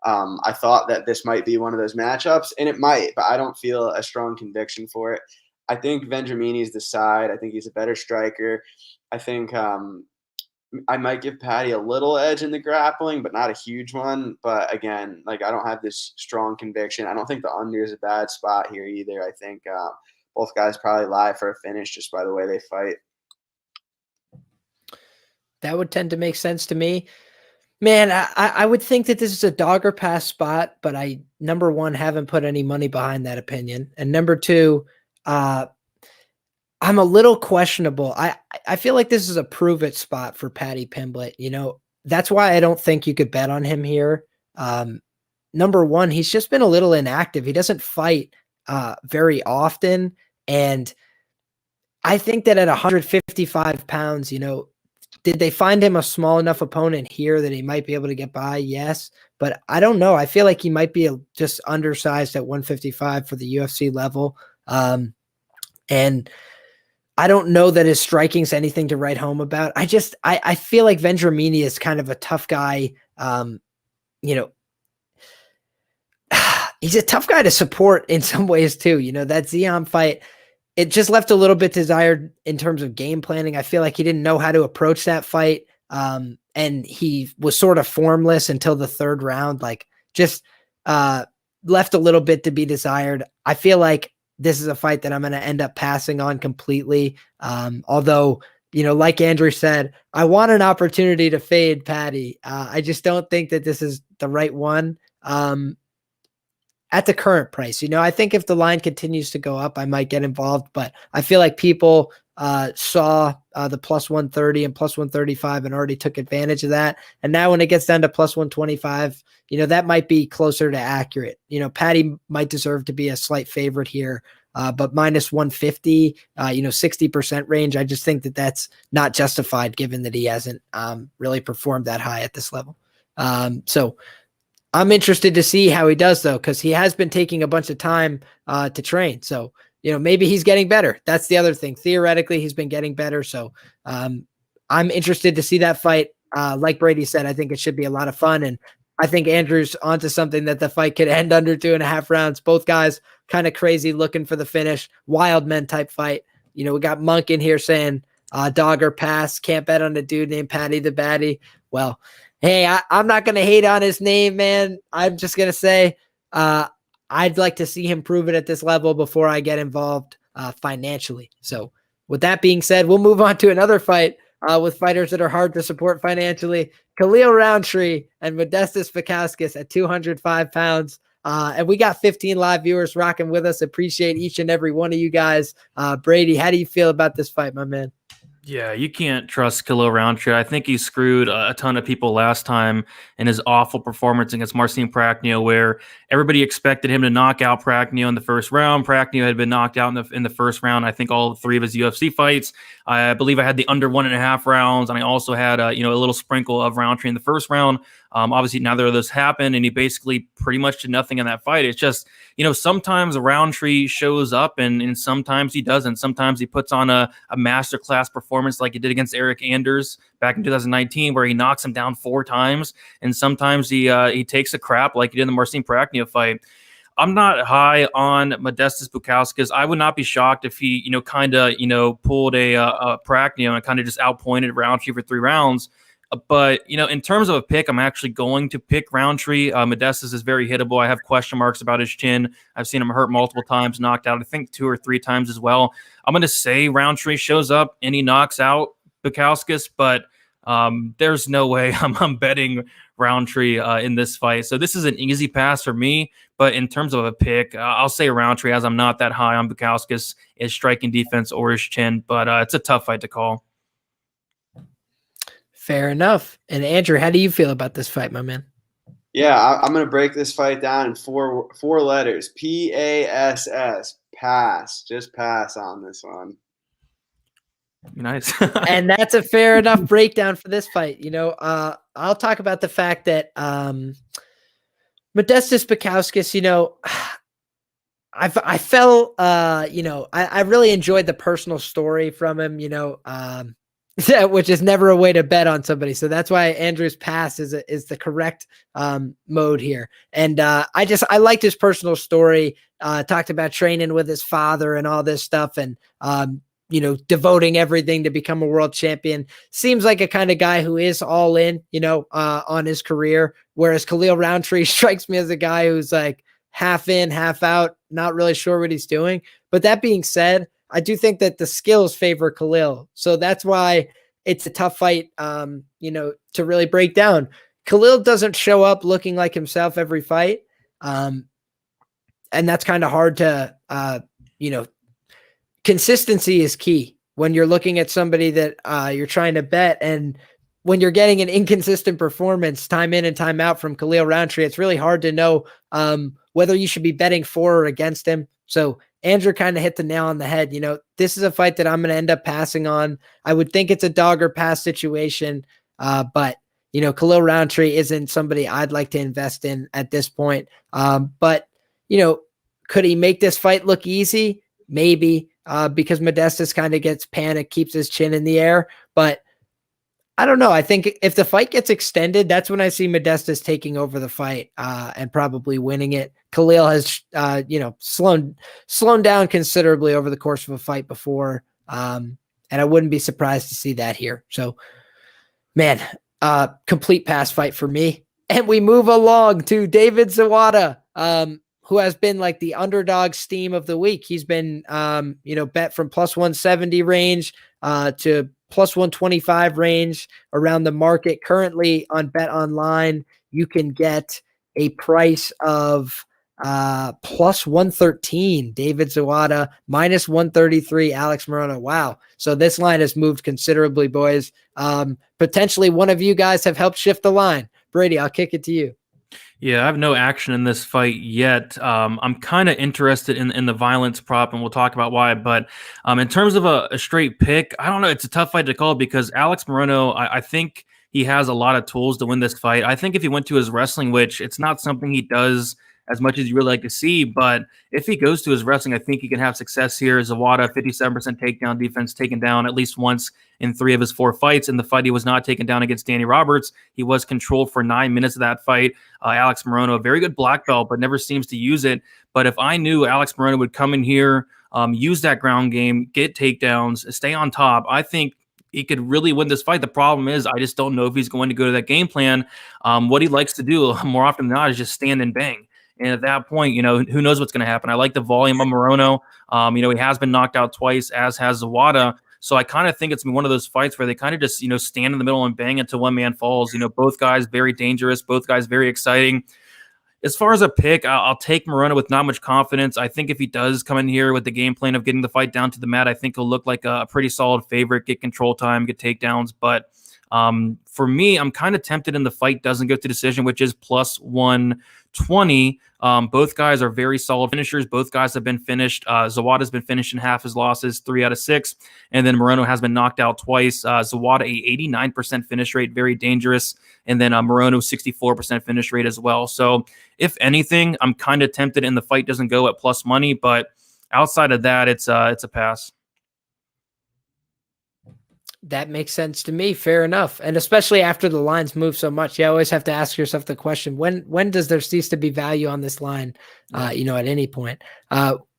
I thought that this might be one of those matchups, and it might, but I don't feel a strong conviction for it. I think Vendramini is the side. I think he's a better striker. I think I might give Paddy a little edge in the grappling, but not a huge one. But again, like I don't have this strong conviction. I don't think the under is a bad spot here either. I think both guys probably lie for a finish just by the way they fight. That would tend to make sense to me. Man, I would think that this is a dog or pass spot, but I, number one, haven't put any money behind that opinion. And number two, I'm a little questionable. I feel like this is a prove it spot for Paddy Pimblett. You know, that's why I don't think you could bet on him here. Number one, he's just been a little inactive. He doesn't fight very often. And I think that at 155 pounds, you know, did they find him a small enough opponent here that he might be able to get by? Yes. But I don't know. I feel like he might be just undersized at 155 for the UFC level. And I don't know that his striking's anything to write home about. I feel like Vendramini is kind of a tough guy. You know, he's a tough guy to support in some ways too. You know, that Yeon fight, it just left a little bit desired in terms of game planning. I feel like he didn't know how to approach that fight. And he was sort of formless until the third round, like just left a little bit to be desired. I feel like this is a fight that I'm going to end up passing on completely. Although, you know, like Andrew said, I want an opportunity to fade Paddy. I just don't think that this is the right one. At the current price, you know, I think if the line continues to go up, I might get involved, but I feel like people saw the plus 130 and plus 135 and already took advantage of that. And now when it gets down to plus 125, you know, that might be closer to accurate. You know, Paddy might deserve to be a slight favorite here, but minus 150, you know, 60% range. I just think that that's not justified given that he hasn't really performed that high at this level. So I'm interested to see how he does though, because he has been taking a bunch of time to train. So, you know, maybe he's getting better. That's the other thing. Theoretically, he's been getting better. So I'm interested to see that fight. Like Brady said, I think it should be a lot of fun. And I think Andrew's onto something that the fight could end under 2.5 rounds. Both guys kind of crazy looking for the finish. Wild men type fight. You know, we got Monk in here saying dog or pass. Can't bet on a dude named Paddy the Baddy. Well, hey, I'm not going to hate on his name, man. I'm just going to say I'd like to see him prove it at this level before I get involved financially. So with that being said, we'll move on to another fight with fighters that are hard to support financially. Khalil Rountree and Modestas Bukauskas at 205 pounds. And we got 15 live viewers rocking with us. Appreciate each and every one of you guys. Brady, how do you feel about this fight, my man? Yeah, you can't trust Khalil Rountree. I think he screwed a ton of people last time in his awful performance against Marcin Prachnio, where everybody expected him to knock out Prachnio in the first round. Prachnio had been knocked out in the first round. I think all 3 of his UFC fights. I believe I had the under 1.5 rounds, and I also had a little sprinkle of Rountree in the first round. Obviously, neither of those happened, and he basically pretty much did nothing in that fight. It's just, you know, sometimes a Rountree shows up, and sometimes he doesn't. Sometimes he puts on a masterclass performance like he did against Eric Anders back in 2019, where he knocks him down 4 times, and sometimes he takes a crap like he did in the Marcin Prachnio fight. I'm not high on Modestas Bukauskas. I would not be shocked if he, pulled a Prachnio and kind of just outpointed Rountree for 3 rounds. But, in terms of a pick, I'm actually going to pick Rountree. Modestas is very hittable. I have question marks about his chin. I've seen him hurt multiple times, knocked out, I think 2 or 3 times as well. I'm going to say Rountree shows up and he knocks out Bukauskas, but there's no way I'm betting Rountree in this fight. So this is an easy pass for me. But in terms of a pick, I'll say Rountree, as I'm not that high on Bukauskas, his striking defense or his chin. But it's a tough fight to call. Fair enough. And Andrew, how do you feel about this fight, my man? Yeah, I'm going to break this fight down in four letters. PASS. Pass. Just pass on this one. Nice. And that's a fair enough breakdown for this fight. I'll talk about the fact that Modestas Bukauskas, I felt, I really enjoyed the personal story from him, which is never a way to bet on somebody. So that's why Andrew's pass is the correct mode here. And I liked his personal story, talked about training with his father and all this stuff. And, devoting everything to become a world champion. Seems like a kind of guy who is all in, on his career. Whereas Khalil Rountree strikes me as a guy who's like, half in, half out, not really sure what he's doing. But that being said, I do think that the skills favor Khalil. So that's why it's a tough fight, to really break down. Khalil doesn't show up looking like himself every fight. And that's kind of hard to, consistency is key when you're looking at somebody that you're trying to bet. And when you're getting an inconsistent performance time in and time out from Khalil Rountree, it's really hard to know whether you should be betting for or against him. So Andrew kind of hit the nail on the head. This is a fight that I'm going to end up passing on. I would think it's a dog or pass situation, but Khalil Rountree isn't somebody I'd like to invest in at this point. But could he make this fight look easy? Maybe, because Modestas kind of gets panicked, keeps his chin in the air. But I don't know. I think if the fight gets extended, that's when I see Modestas taking over the fight and probably winning it. Khalil has, slowed down considerably over the course of a fight before. And I wouldn't be surprised to see that here. So, man, complete pass fight for me. And we move along to David Zawada, who has been like the underdog steam of the week. He's been, bet from plus 170 range to plus 125 range around the market. Currently on Bet Online, you can get a price of plus 113. David Zawada, minus 133. Alex Morono. Wow. So this line has moved considerably, boys. Potentially one of you guys have helped shift the line. Brady, I'll kick it to you. Yeah, I have no action in this fight yet. I'm kind of interested in the violence prop, and we'll talk about why. But in terms of a straight pick, I don't know. It's a tough fight to call because Alex Morono, I think he has a lot of tools to win this fight. I think if he went to his wrestling, which it's not something he does as much as you really like to see, but if he goes to his wrestling, I think he can have success here. Zawada, 57% takedown defense, taken down at least once in 3 of his 4 fights. In the fight, he was not taken down against Danny Roberts. He was controlled for 9 minutes of that fight. Alex Morono, a very good black belt, but never seems to use it. But if I knew Alex Morono would come in here, use that ground game, get takedowns, stay on top, I think he could really win this fight. The problem is I just don't know if he's going to go to that game plan. What he likes to do more often than not is just stand and bang. And at that point, who knows what's going to happen. I like the volume of Morono. He has been knocked out twice, as has Zawada. So I kind of think it's one of those fights where they kind of just, stand in the middle and bang until one man falls. Both guys very dangerous, both guys very exciting. As far as a pick, I'll take Morono with not much confidence. I think if he does come in here with the game plan of getting the fight down to the mat, I think he'll look like a pretty solid favorite, get control time, get takedowns. But for me, I'm kind of tempted in the fight doesn't go to decision, which is plus 120. Both guys are very solid finishers. Both guys have been finished. Zawada's been finished in half his losses, 3 out of 6. And then Morono has been knocked out twice. Zawada, a 89% finish rate, very dangerous. And then Morono, 64% finish rate as well. So if anything, I'm kind of tempted in the fight doesn't go at plus money. But outside of that, it's a pass. That makes sense to me. Fair enough. And especially after the lines move so much, you always have to ask yourself the question, when does there cease to be value on this line, at any point?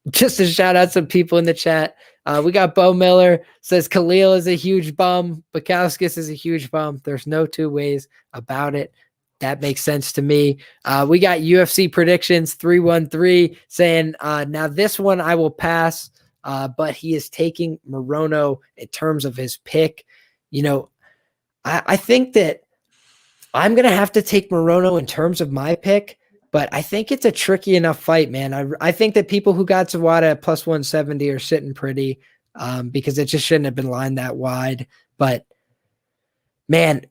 Just to shout out some people in the chat. We got Bo Miller says Khalil is a huge bum. Bukauskas is a huge bum. There's no two ways about it. That makes sense to me. We got UFC predictions 313 saying, now this one I will pass. But he is taking Morono in terms of his pick. I think that I'm going to have to take Morono in terms of my pick, but I think it's a tricky enough fight, man. I think that people who got Zawada at plus 170 are sitting pretty because it just shouldn't have been lined that wide. But, man,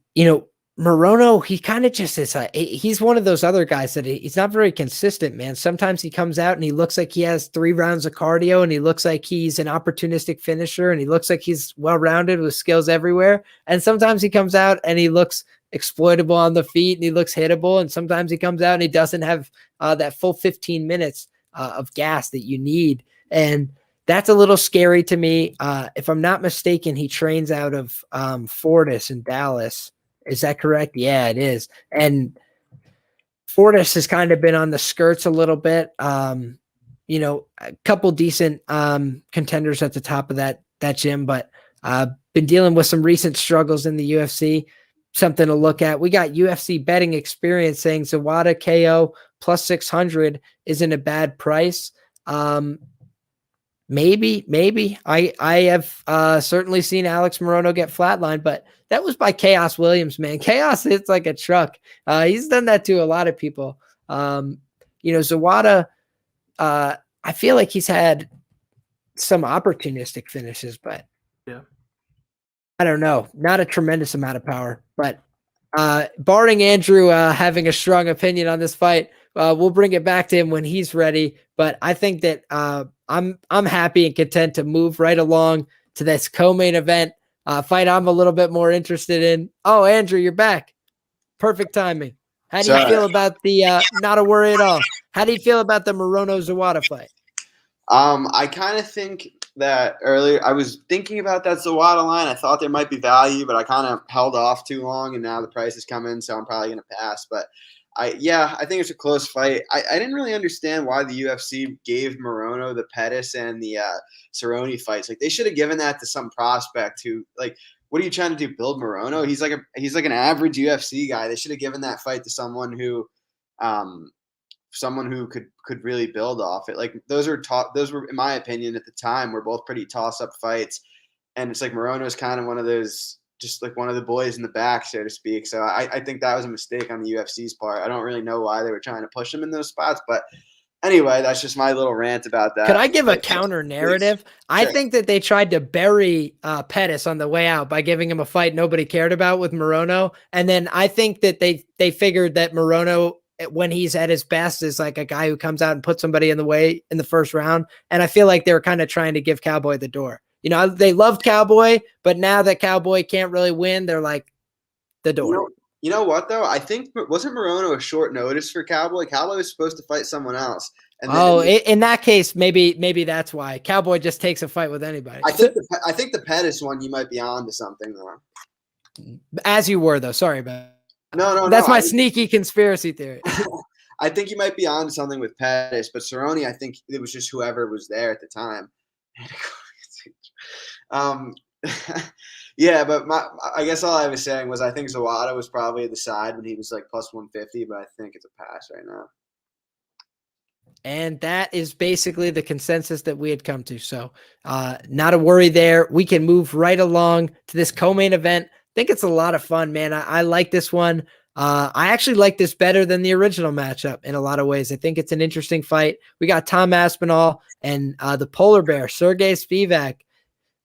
Morono, he kind of just is he's one of those other guys that he's not very consistent, man. Sometimes he comes out and he looks like he has 3 rounds of cardio and he looks like he's an opportunistic finisher and he looks like he's well-rounded with skills everywhere. And sometimes he comes out and he looks exploitable on the feet and he looks hittable. And sometimes he comes out and he doesn't have that full 15 minutes of gas that you need. And that's a little scary to me. If I'm not mistaken, he trains out of Fortis in Dallas. Is that correct? Yeah, it is. And Fortis has kind of been on the skirts a little bit. A couple decent contenders at the top of that gym, but been dealing with some recent struggles in the UFC. Something to look at. We got UFC betting experience saying Zawada KO plus 600 isn't a bad price. Maybe. I have certainly seen Alex Morono get flatlined, but that was by Chaos Williams, man. Chaos hits like a truck. He's done that to a lot of people. Zawada, I feel like he's had some opportunistic finishes, but yeah, I don't know. Not a tremendous amount of power, but barring Andrew having a strong opinion on this fight, we'll bring it back to him when he's ready. But I think that I'm happy and content to move right along to this co-main event fight I'm a little bit more interested in. Oh, Andrew, you're back. Perfect timing. How do you feel about the not a worry at all? How do you feel about the Morono Zawada fight? I kind of think that earlier I was thinking about that Zawada line. I thought there might be value, but I kind of held off too long, and now the price has come in, so I'm probably going to pass. But I think it's a close fight. I didn't really understand why the UFC gave Morono the Pettis and the Cerrone fights. Like, they should have given that to some prospect who, like, what are you trying to do? Build Morono? He's like an average UFC guy. They should have given that fight to someone who could really build off it. Like, those were, in my opinion, at the time, were both pretty toss-up fights. And it's like Morono's kind of one of those, just like one of the boys in the back, so to speak. So I think that was a mistake on the UFC's part. I don't really know why they were trying to push him in those spots. But anyway, that's just my little rant about that. Could I give a counter narrative? Sure. I think that they tried to bury Pettis on the way out by giving him a fight nobody cared about with Morono. And then I think that they figured that Morono, when he's at his best, is like a guy who comes out and puts somebody in the way in the first round. And I feel like they were kind of trying to give Cowboy the door. You know, they loved Cowboy, but now that Cowboy can't really win, they're like, the door. You know what, though? I think, wasn't Morono a short notice for Cowboy? Cowboy was supposed to fight someone else. And then, in that case, maybe that's why. Cowboy just takes a fight with anybody. I think the Pettis one, you might be on to something, though. As you were, though. Sorry about that. No. That's my sneaky conspiracy theory. I think you might be on to something with Pettis, but Cerrone, I think it was just whoever was there at the time. Yeah, but I guess all I was saying was I think Zawada was probably the side when he was like plus 150, but I think it's a pass right now. And that is basically the consensus that we had come to. So not a worry there. We can move right along to this co-main event. I think it's a lot of fun, man. I like this one. I actually like this better than the original matchup in a lot of ways. I think it's an interesting fight. We got Tom Aspinall and the polar bear, Sergey Spivak.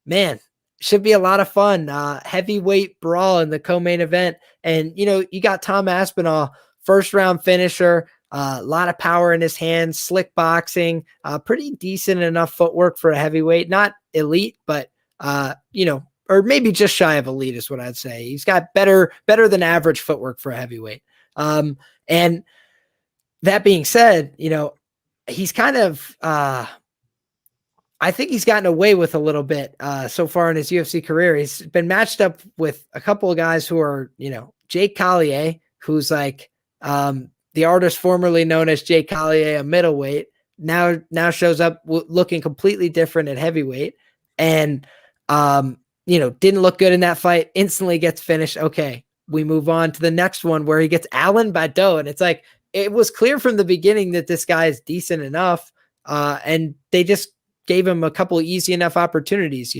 Man, should be a lot of fun. Heavyweight brawl in the co-main event. And, you got Tom Aspinall, first round finisher, a lot of power in his hands, slick boxing, pretty decent enough footwork for a heavyweight. Not elite, but, or maybe just shy of elite is what I'd say. He's got better than average footwork for a heavyweight. And that being said, he's kind of, I think he's gotten away with a little bit so far in his UFC career. He's been matched up with a couple of guys who are, Jake Collier, who's like the artist formerly known as Jake Collier, a middleweight, now shows up looking completely different at heavyweight, and didn't look good in that fight. Instantly gets finished. Okay, we move on to the next one where he gets Alan Badeau, and it's like it was clear from the beginning that this guy is decent enough, and they just gave him a couple of easy enough opportunities,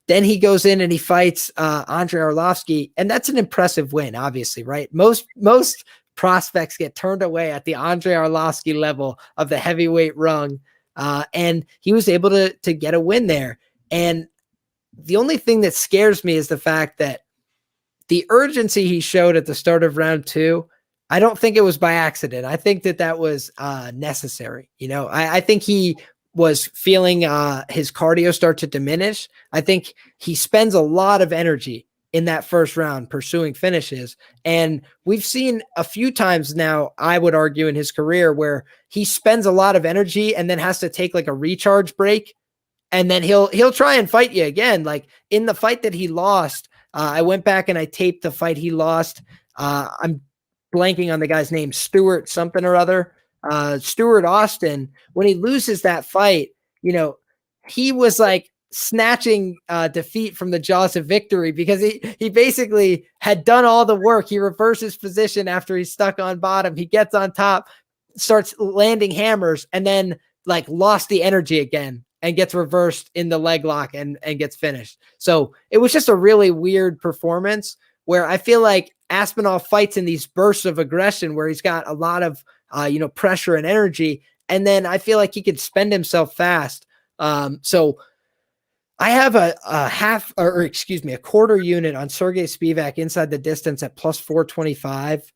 Then he goes in and he fights Andre Arlovsky, and that's an impressive win, obviously, right? Most prospects get turned away at the Andre Arlovsky level of the heavyweight rung, and he was able to get a win there. And the only thing that scares me is the fact that the urgency he showed at the start of round 2, I don't think it was by accident. I think that was necessary. I think he was feeling his cardio start to diminish. I think he spends a lot of energy in that first round pursuing finishes. And we've seen a few times now, I would argue, in his career where he spends a lot of energy and then has to take like a recharge break. And then he'll try and fight you again. Like in the fight that he lost, I went back and I taped the fight he lost. I'm blanking on the guy's name, Stuart something or other. Stuart Austin, when he loses that fight, he was like snatching defeat from the jaws of victory, because he basically had done all the work. He reverses position after he's stuck on bottom. He gets on top, starts landing hammers, and then like lost the energy again and gets reversed in the leg lock and gets finished. So it was just a really weird performance where I feel like Aspinall fights in these bursts of aggression where he's got a lot of, pressure and energy. And then I feel like he could spend himself fast. So I have a quarter unit on Sergey Spivak inside the distance at plus 425.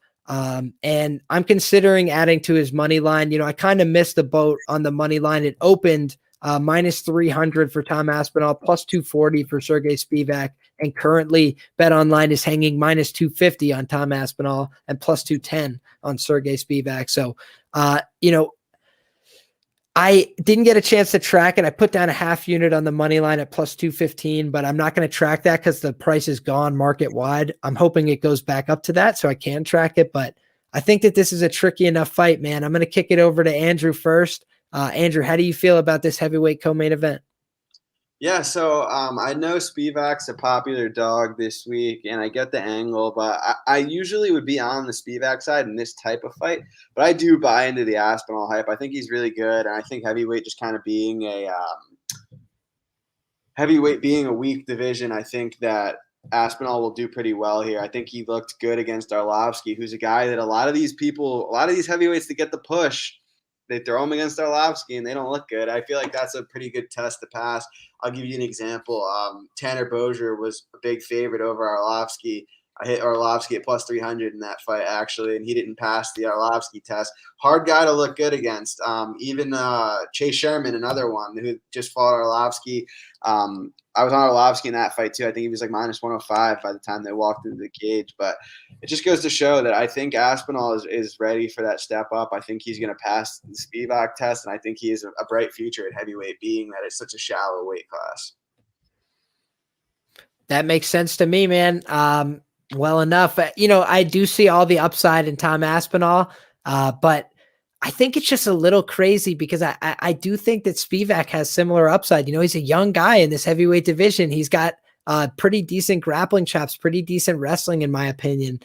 And I'm considering adding to his money line. I kind of missed the boat on the money line. It opened minus 300 for Tom Aspinall, plus 240 for Sergey Spivak. And currently Bet Online is hanging minus 250 on Tom Aspinall and plus 210 on Sergey Spivak. So, I didn't get a chance to track it. I put down a half unit on the money line at plus 215, but I'm not going to track that because the price is gone market wide. I'm hoping it goes back up to that so I can track it, but I think that this is a tricky enough fight, man. I'm going to kick it over to Andrew first. Andrew, how do you feel about this heavyweight co-main event? Yeah, so I know Spivak's a popular dog this week, and I get the angle, but I usually would be on the Spivak side in this type of fight, but I do buy into the Aspinall hype. I think he's really good, and I think heavyweight just kind of being a weak division, I think that Aspinall will do pretty well here. I think he looked good against Arlovsky, who's a guy that a lot of these heavyweights that get the push, they throw him against Arlovsky and they don't look good. I feel like that's a pretty good test to pass. I'll give you an example. Tanner Bozier was a big favorite over Arlovsky. I hit Arlovsky at plus 300 in that fight, actually, and he didn't pass the Arlovsky test. Hard guy to look good against. Even Chase Sherman, another one who just fought Arlovsky. I was on Arlovsky in that fight, too. I think he was like minus 105 by the time they walked into the cage. But it just goes to show that I think Aspinall is ready for that step up. I think he's going to pass the Spivak test, and I think he has a bright future at heavyweight, being that it's such a shallow weight class. That makes sense to me, man. Well enough. I do see all the upside in Tom Aspinall, but I think it's just a little crazy because I do think that Spivak has similar upside. He's a young guy in this heavyweight division. He's got pretty decent grappling chops, pretty decent wrestling, in my opinion.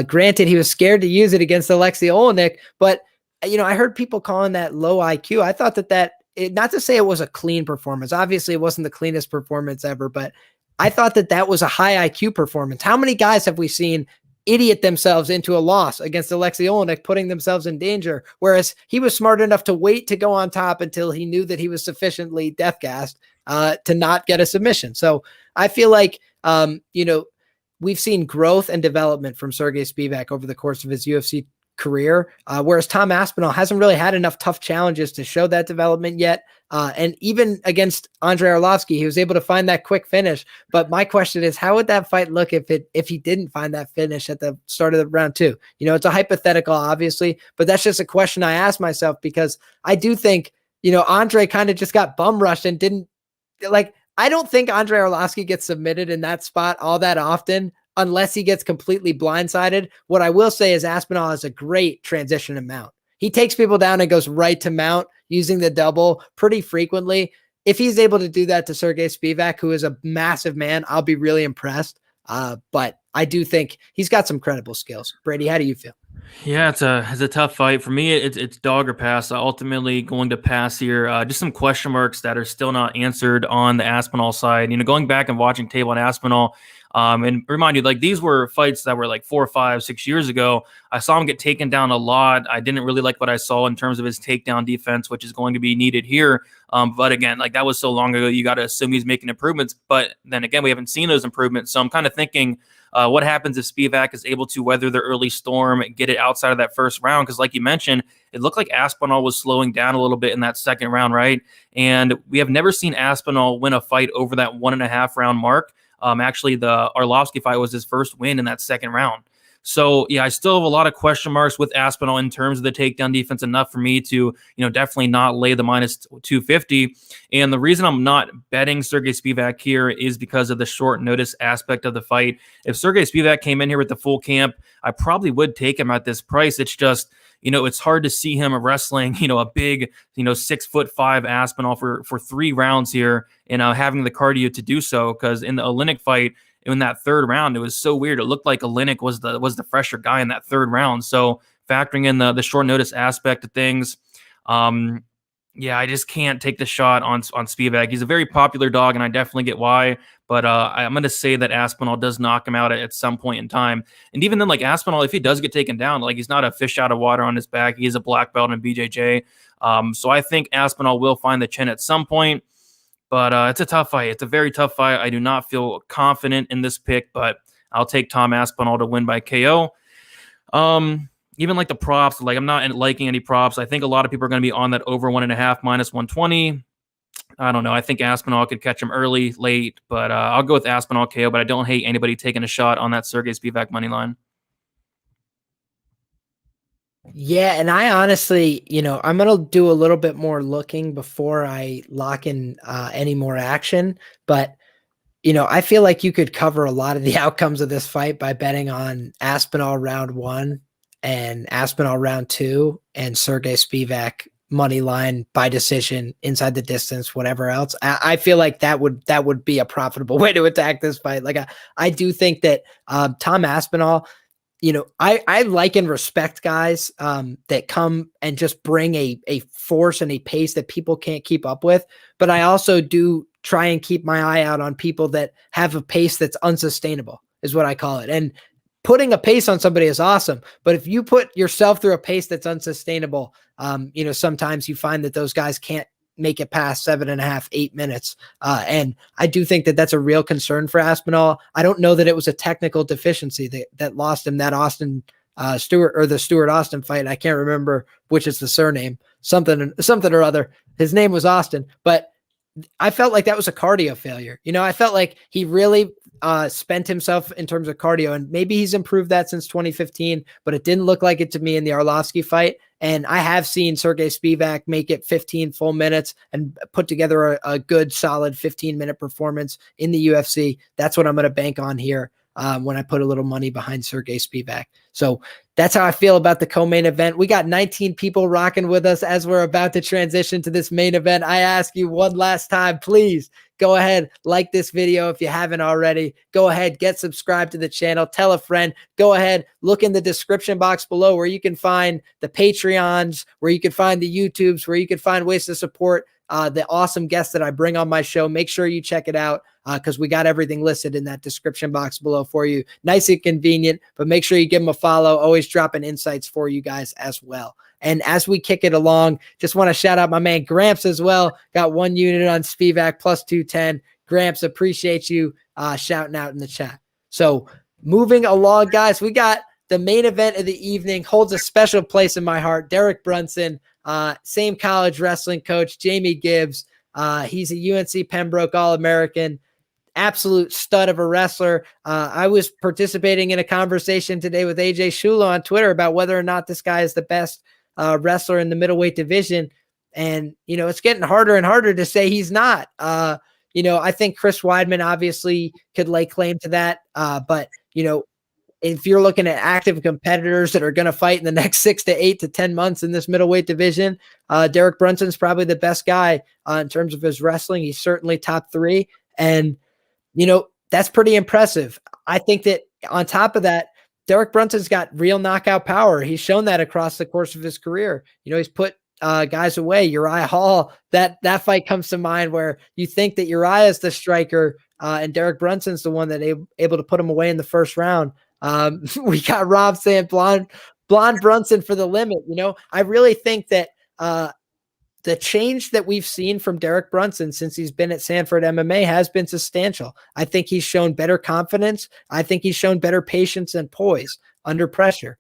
Granted, he was scared to use it against Alexei Olenek, but I heard people calling that low IQ. I thought that not to say it was a clean performance. Obviously, it wasn't the cleanest performance ever, but I thought that was a high IQ performance. How many guys have we seen idiot themselves into a loss against Alexei Olenek, putting themselves in danger, whereas he was smart enough to wait to go on top until he knew that he was sufficiently death-gassed to not get a submission. So I feel like, we've seen growth and development from Sergey Spivak over the course of his UFC career, whereas Tom Aspinall hasn't really had enough tough challenges to show that development yet. And even against Andre Arlovsky, he was able to find that quick finish. But my question is, how would that fight look if he didn't find that finish at the start of the round two? It's a hypothetical, obviously, but that's just a question I ask myself, because I do think, Andre kind of just got bum rushed and didn't I don't think Andre Arlovsky gets submitted in that spot all that often, unless he gets completely blindsided. What I will say is Aspinall has a great transition to mount. He takes people down and goes right to mount using the double pretty frequently. If he's able to do that to Sergey Spivak, who is a massive man, I'll be really impressed. But I do think he's got some credible skills. Brady, how do you feel? Yeah, it's a tough fight for me. It's dog or pass. Ultimately going to pass here. Just some question marks that are still not answered on the Aspinall side. Going back and watching tape on Aspinall, and remind you, these were fights that were 4, 5, 6 years ago. I saw him get taken down a lot. I didn't really like what I saw in terms of his takedown defense, which is going to be needed here. But again, that was so long ago, you got to assume he's making improvements. But then again, we haven't seen those improvements. So I'm kind of thinking, what happens if Spivak is able to weather the early storm, get it outside of that first round? Because like you mentioned, it looked like Aspinall was slowing down a little bit in that second round, right? And we have never seen Aspinall win a fight over that 1.5 round mark. Actually, the Arlovsky fight was his first win in that second round. So, yeah, I still have a lot of question marks with Aspinall in terms of the takedown defense, enough for me to, definitely not lay the minus 250. And the reason I'm not betting Sergey Spivak here is because of the short notice aspect of the fight. If Sergey Spivak came in here with the full camp, I probably would take him at this price. It's just, it's hard to see him wrestling, a big, 6'5" Aspinall for 3 rounds here and having the cardio to do so. Because in the Oleinik fight, in that 3rd round, it was so weird. It looked like Oleinik was the fresher guy in that 3rd round. So factoring in the short notice aspect of things, yeah, I just can't take the shot on Spivak. He's a very popular dog, and I definitely get why. But I'm going to say that Aspinall does knock him out at some point in time. And even then, like Aspinall, if he does get taken down, like he's not a fish out of water on his back. He is a black belt in BJJ. So I think Aspinall will find the chin at some point. But it's a tough fight. It's a very tough fight. I do not feel confident in this pick, but I'll take Tom Aspinall to win by KO. Even like the props, like I'm not liking any props. I think a lot of people are going to be on that over 1.5 minus 120. I don't know. I think Aspinall could catch him early, late, but I'll go with Aspinall KO, but I don't hate anybody taking a shot on that Sergey Spivak money line. Yeah, and I honestly, I'm going to do a little bit more looking before I lock in any more action, but I feel like you could cover a lot of the outcomes of this fight by betting on Aspinall round 1 and Aspinall round 2 and Sergey Spivak money line by decision, inside the distance, whatever else. I feel like that would be a profitable way to attack this fight. Like I do think that Tom Aspinall, I like and respect guys that come and just bring a force and a pace that people can't keep up with. But I also do try and keep my eye out on people that have a pace that's unsustainable, is what I call it. And putting a pace on somebody is awesome, but if you put yourself through a pace that's unsustainable, sometimes you find that those guys can't make it past 7.5, 8 minutes. And I do think that that's a real concern for Aspinall. I don't know that it was a technical deficiency that lost him that Austin Stewart or the Stewart Austin fight. I can't remember which is the surname, something or other. His name was Austin, but I felt like that was a cardio failure. I felt like he really spent himself in terms of cardio, and maybe he's improved that since 2015, but it didn't look like it to me in the Arlovsky fight. And I have seen Sergey Spivak make it 15 full minutes and put together a good, solid 15-minute performance in the UFC. That's what I'm going to bank on here when I put a little money behind Sergey Spivak. So that's how I feel about the co-main event. We got 19 people rocking with us as we're about to transition to this main event. I ask you one last time, please go ahead, like this video if you haven't already. Go ahead, get subscribed to the channel, tell a friend. Go ahead, look in the description box below where you can find the Patreons, where you can find the YouTubes, where you can find ways to support the awesome guests that I bring on my show. Make sure you check it out because we got everything listed in that description box below for you. Nice and convenient, but make sure you give them a follow. Always dropping insights for you guys as well. And as we kick it along, just want to shout out my man Gramps as well. Got 1 unit on Spivak plus 210. Gramps, appreciate you shouting out in the chat. So moving along, guys, we got the main event of the evening. Holds a special place in my heart. Derek Brunson, same college wrestling coach, Jamie Gibbs. He's a UNC Pembroke All-American. Absolute stud of a wrestler. I was participating in a conversation today with AJ Shula on Twitter about whether or not this guy is the best wrestler in the middleweight division. And, it's getting harder and harder to say he's not. I think Chris Weidman obviously could lay claim to that. But, if you're looking at active competitors that are going to fight in the next 6 to 8 to 10 months in this middleweight division, Derek Brunson's probably the best guy in terms of his wrestling. He's certainly top 3. And, that's pretty impressive. I think that on top of that, Derek Brunson's got real knockout power. He's shown that across the course of his career. He's put guys away. Uriah Hall, that fight comes to mind where you think that Uriah is the striker and Derek Brunson's the one that able to put him away in the first round. We got Rob saying blonde Brunson for the limit. I really think that the change that we've seen from Derek Brunson since he's been at Sanford MMA has been substantial. I think he's shown better confidence. I think he's shown better patience and poise under pressure.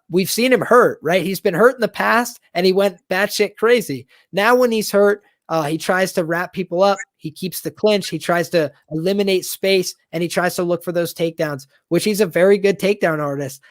We've seen him hurt, right? He's been hurt in the past and he went batshit crazy. Now when he's hurt, he tries to wrap people up. He keeps the clinch. He tries to eliminate space and he tries to look for those takedowns, which he's a very good takedown artist.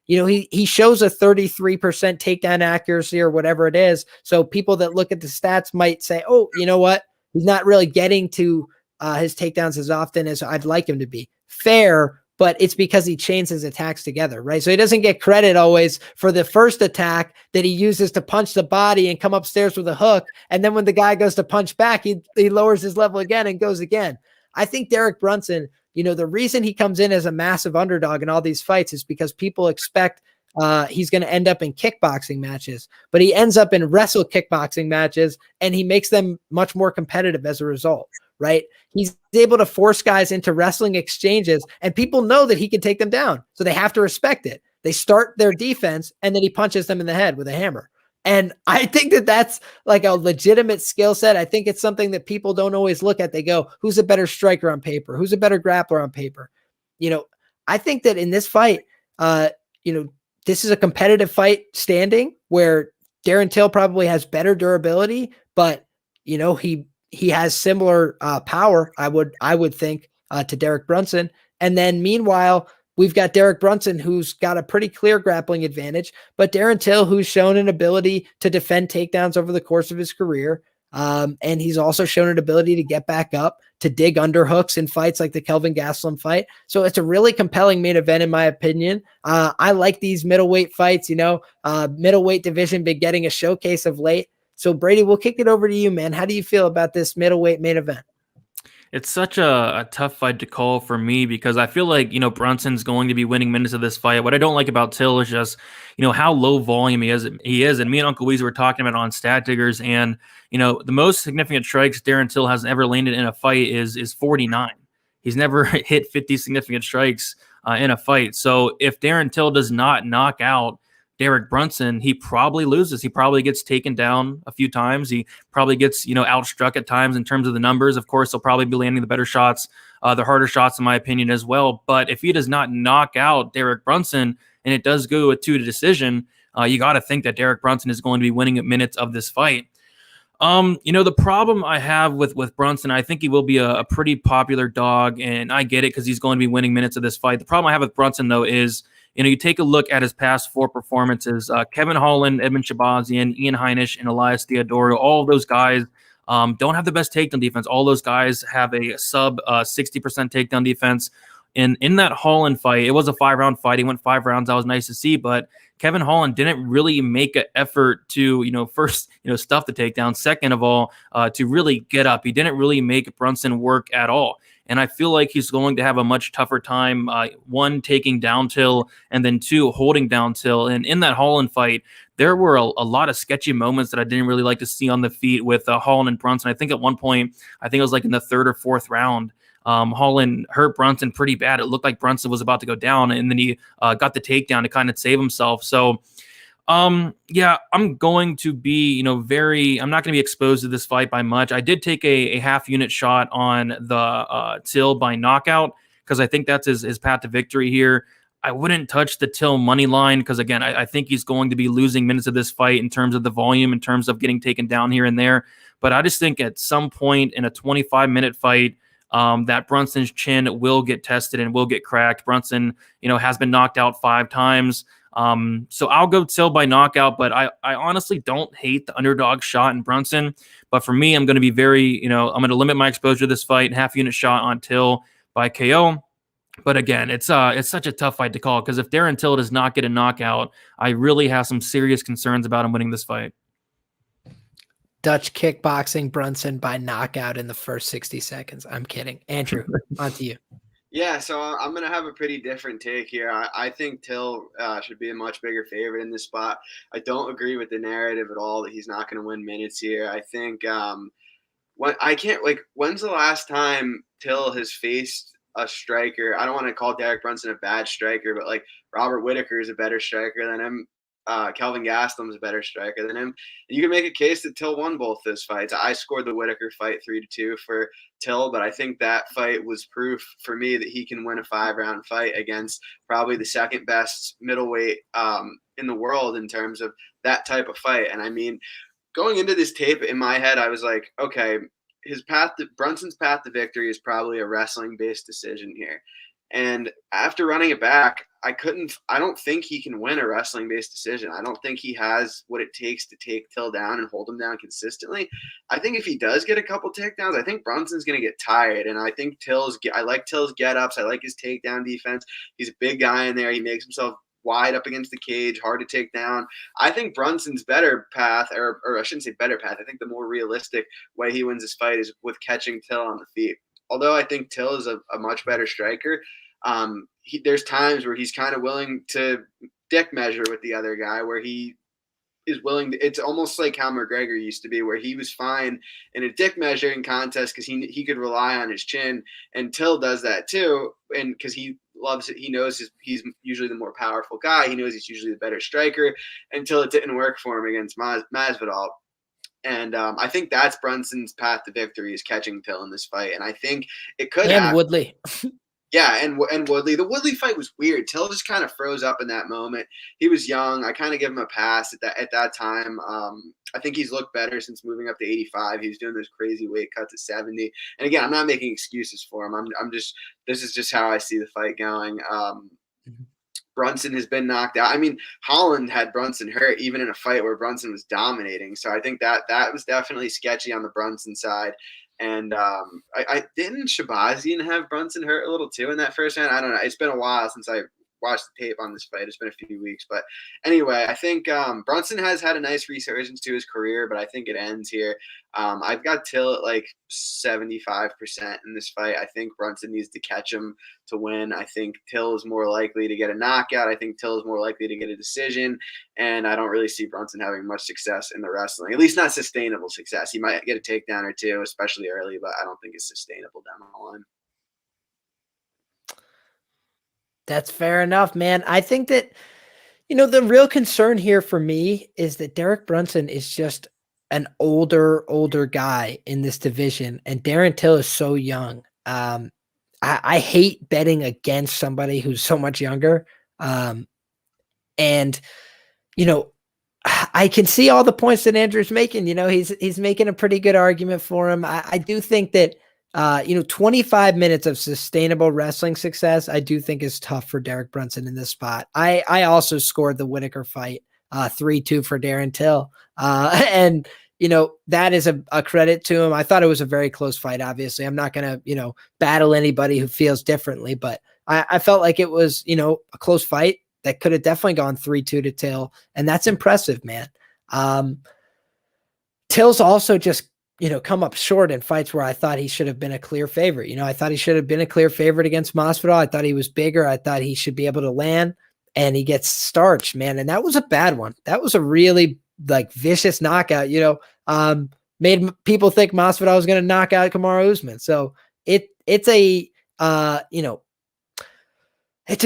He shows a 33% takedown accuracy or whatever it is. So people that look at the stats might say, oh, you know what? He's not really getting to his takedowns as often as I'd like him to be. Fair, but it's because he chains his attacks together, right? So he doesn't get credit always for the first attack that he uses to punch the body and come upstairs with a hook. And then when the guy goes to punch back, he lowers his level again and goes again. I think Derek Brunson, the reason he comes in as a massive underdog in all these fights is because people expect he's going to end up in kickboxing matches, but he ends up in wrestle kickboxing matches, and he makes them much more competitive as a result, right? He's able to force guys into wrestling exchanges, and people know that he can take them down, so they have to respect it. They start their defense, and then he punches them in the head with a hammer. And I think that that's like a legitimate skill set. I think it's something that people don't always look at. They go, who's a better striker on paper? Who's a better grappler on paper? I think that in this fight, this is a competitive fight standing where Darren Till probably has better durability, but he has similar power, I would think, to Derek Brunson. And then meanwhile, we've got Derek Brunson, who's got a pretty clear grappling advantage, but Darren Till, who's shown an ability to defend takedowns over the course of his career. And he's also shown an ability to get back up, to dig underhooks in fights like the Kelvin Gastelum fight. So it's a really compelling main event, in my opinion. I like these middleweight fights, middleweight division been getting a showcase of late. So Brady, we'll kick it over to you, man. How do you feel about this middleweight main event? It's such a tough fight to call for me because I feel like, Brunson's going to be winning minutes of this fight. What I don't like about Till is just, how low volume he is. And me and Uncle Weezy were talking about on Stat Diggers, and, the most significant strikes Darren Till has ever landed in a fight is 49. He's never hit 50 significant strikes in a fight. So if Darren Till does not knock out Derek Brunson, he probably loses. He probably gets taken down a few times. He probably gets, outstruck at times in terms of the numbers. Of course, he'll probably be landing the better shots, the harder shots, in my opinion, as well. But if he does not knock out Derek Brunson and it does go to a decision, you got to think that Derek Brunson is going to be winning minutes of this fight. The problem I have with Brunson, I think he will be a pretty popular dog, and I get it because he's going to be winning minutes of this fight. The problem I have with Brunson, though, is you take a look at his past 4 performances. Kevin Holland, Edmund Shabazian, Ian Heinisch, and Elias Theodorou, all of those guys don't have the best takedown defense. All those guys have a sub 60% takedown defense. And in that Holland fight, it was a 5-round fight. He went 5 rounds. That was nice to see. But Kevin Holland didn't really make an effort to, first, stuff the takedown. Second of all, to really get up. He didn't really make Brunson work at all. And I feel like he's going to have a much tougher time, 1, taking down Till, and then 2, holding down Till. And in that Holland fight, there were a lot of sketchy moments that I didn't really like to see on the feet with Holland and Brunson. I think at one point, it was like in the 3rd or 4th round, Holland hurt Brunson pretty bad. It looked like Brunson was about to go down, and then he got the takedown to kind of save himself. So, I'm going to be, I'm not going to be exposed to this fight by much. I did take a half unit shot on the Till by knockout because I think that's his path to victory here. I wouldn't touch the Till money line because, again, I think he's going to be losing minutes of this fight in terms of the volume, in terms of getting taken down here and there. But I just think at some point in a 25-minute fight, that Brunson's chin will get tested and will get cracked. Brunson, has been knocked out 5 times. So I'll go Till by knockout, but I honestly don't hate the underdog shot in Brunson. But for me, I'm going to be very, I'm going to limit my exposure to this fight, half unit shot on Till by KO. But again, it's such a tough fight to call because if Darren Till does not get a knockout, I really have some serious concerns about him winning this fight. Dutch kickboxing Brunson by knockout in the first 60 seconds. I'm kidding. Andrew, on to you. Yeah, so I'm going to have a pretty different take here. I think Till should be a much bigger favorite in this spot. I don't agree with the narrative at all that he's not going to win minutes here. I think when's the last time Till has faced a striker? I don't want to call Derek Brunson a bad striker, but like Robert Whittaker is a better striker than him. Kelvin Gastelum is a better striker than him. And you can make a case that Till won both those fights. I scored the Whittaker fight 3-2 for Till, but I think that fight was proof for me that he can win a 5-round fight against probably the second best middleweight in the world in terms of that type of fight. And I mean, going into this tape in my head, I was like, okay, Brunson's path to victory is probably a wrestling-based decision here. And after running it back, I don't think he can win a wrestling-based decision. I don't think he has what it takes to take Till down and hold him down consistently. I think if he does get a couple takedowns, I think Brunson's going to get tired. And I think I like Till's get-ups. I like his takedown defense. He's a big guy in there. He makes himself wide up against the cage, hard to take down. I think Brunson's better path, or I shouldn't say better path, I think the more realistic way he wins this fight is with catching Till on the feet. Although I think Till is a much better striker, there's times where he's kind of willing to dick measure with the other guy, where he is willing to, it's almost like how McGregor used to be, where he was fine in a dick measuring contest because he could rely on his chin, and Till does that too, and because he loves it, he knows he's usually the more powerful guy, he knows he's usually the better striker, until it didn't work for him against Masvidal. And I think that's Brunson's path to victory, is catching Till in this fight, and I think it could happen. Woodley. Yeah, and Woodley. The Woodley fight was weird. Till just kind of froze up in that moment. He was young. I kind of give him a pass at that time. I think he's looked better since moving up to 85. He was doing those crazy weight cuts at 70. And again, I'm not making excuses for him. This is just how I see the fight going. Brunson has been knocked out. I mean, Holland had Brunson hurt even in a fight where Brunson was dominating. So I think that was definitely sketchy on the Brunson side. And I didn't Shabazian have Brunson hurt a little too in that first round. I don't know. It's been a while since I watched the tape on this fight. It's been a few weeks. But anyway, I think Brunson has had a nice resurgence to his career, but I think it ends here. I've got Till at like 75% in this fight. I think Brunson needs to catch him to win. I think Till is more likely to get a knockout. I think Till is more likely to get a decision. And I don't really see Brunson having much success in the wrestling, at least not sustainable success. He might get a takedown or two, especially early, but I don't think it's sustainable down the line. That's fair enough, man. I think that, the real concern here for me is that Derek Brunson is just an older guy in this division, and Darren Till is so young. I hate betting against somebody who's so much younger. And, I can see all the points that Andrew's making. He's making a pretty good argument for him. I do think that 25 minutes of sustainable wrestling success, I do think is tough for Derek Brunson in this spot. I also scored the Whitaker fight 3-2 for Darren Till. And, that is a credit to him. I thought it was a very close fight. Obviously, I'm not going to, battle anybody who feels differently, but I felt like it was, a close fight that could have definitely gone 3-2 to Till. And that's impressive, man. Till's also just, come up short in fights where I thought he should have been a clear favorite. I thought he should have been a clear favorite against Masvidal. I thought he was bigger. I thought he should be able to land, and he gets starched, man. And that was a bad one. That was a really vicious knockout, made people think Masvidal was going to knock out Kamaru Usman. So it's a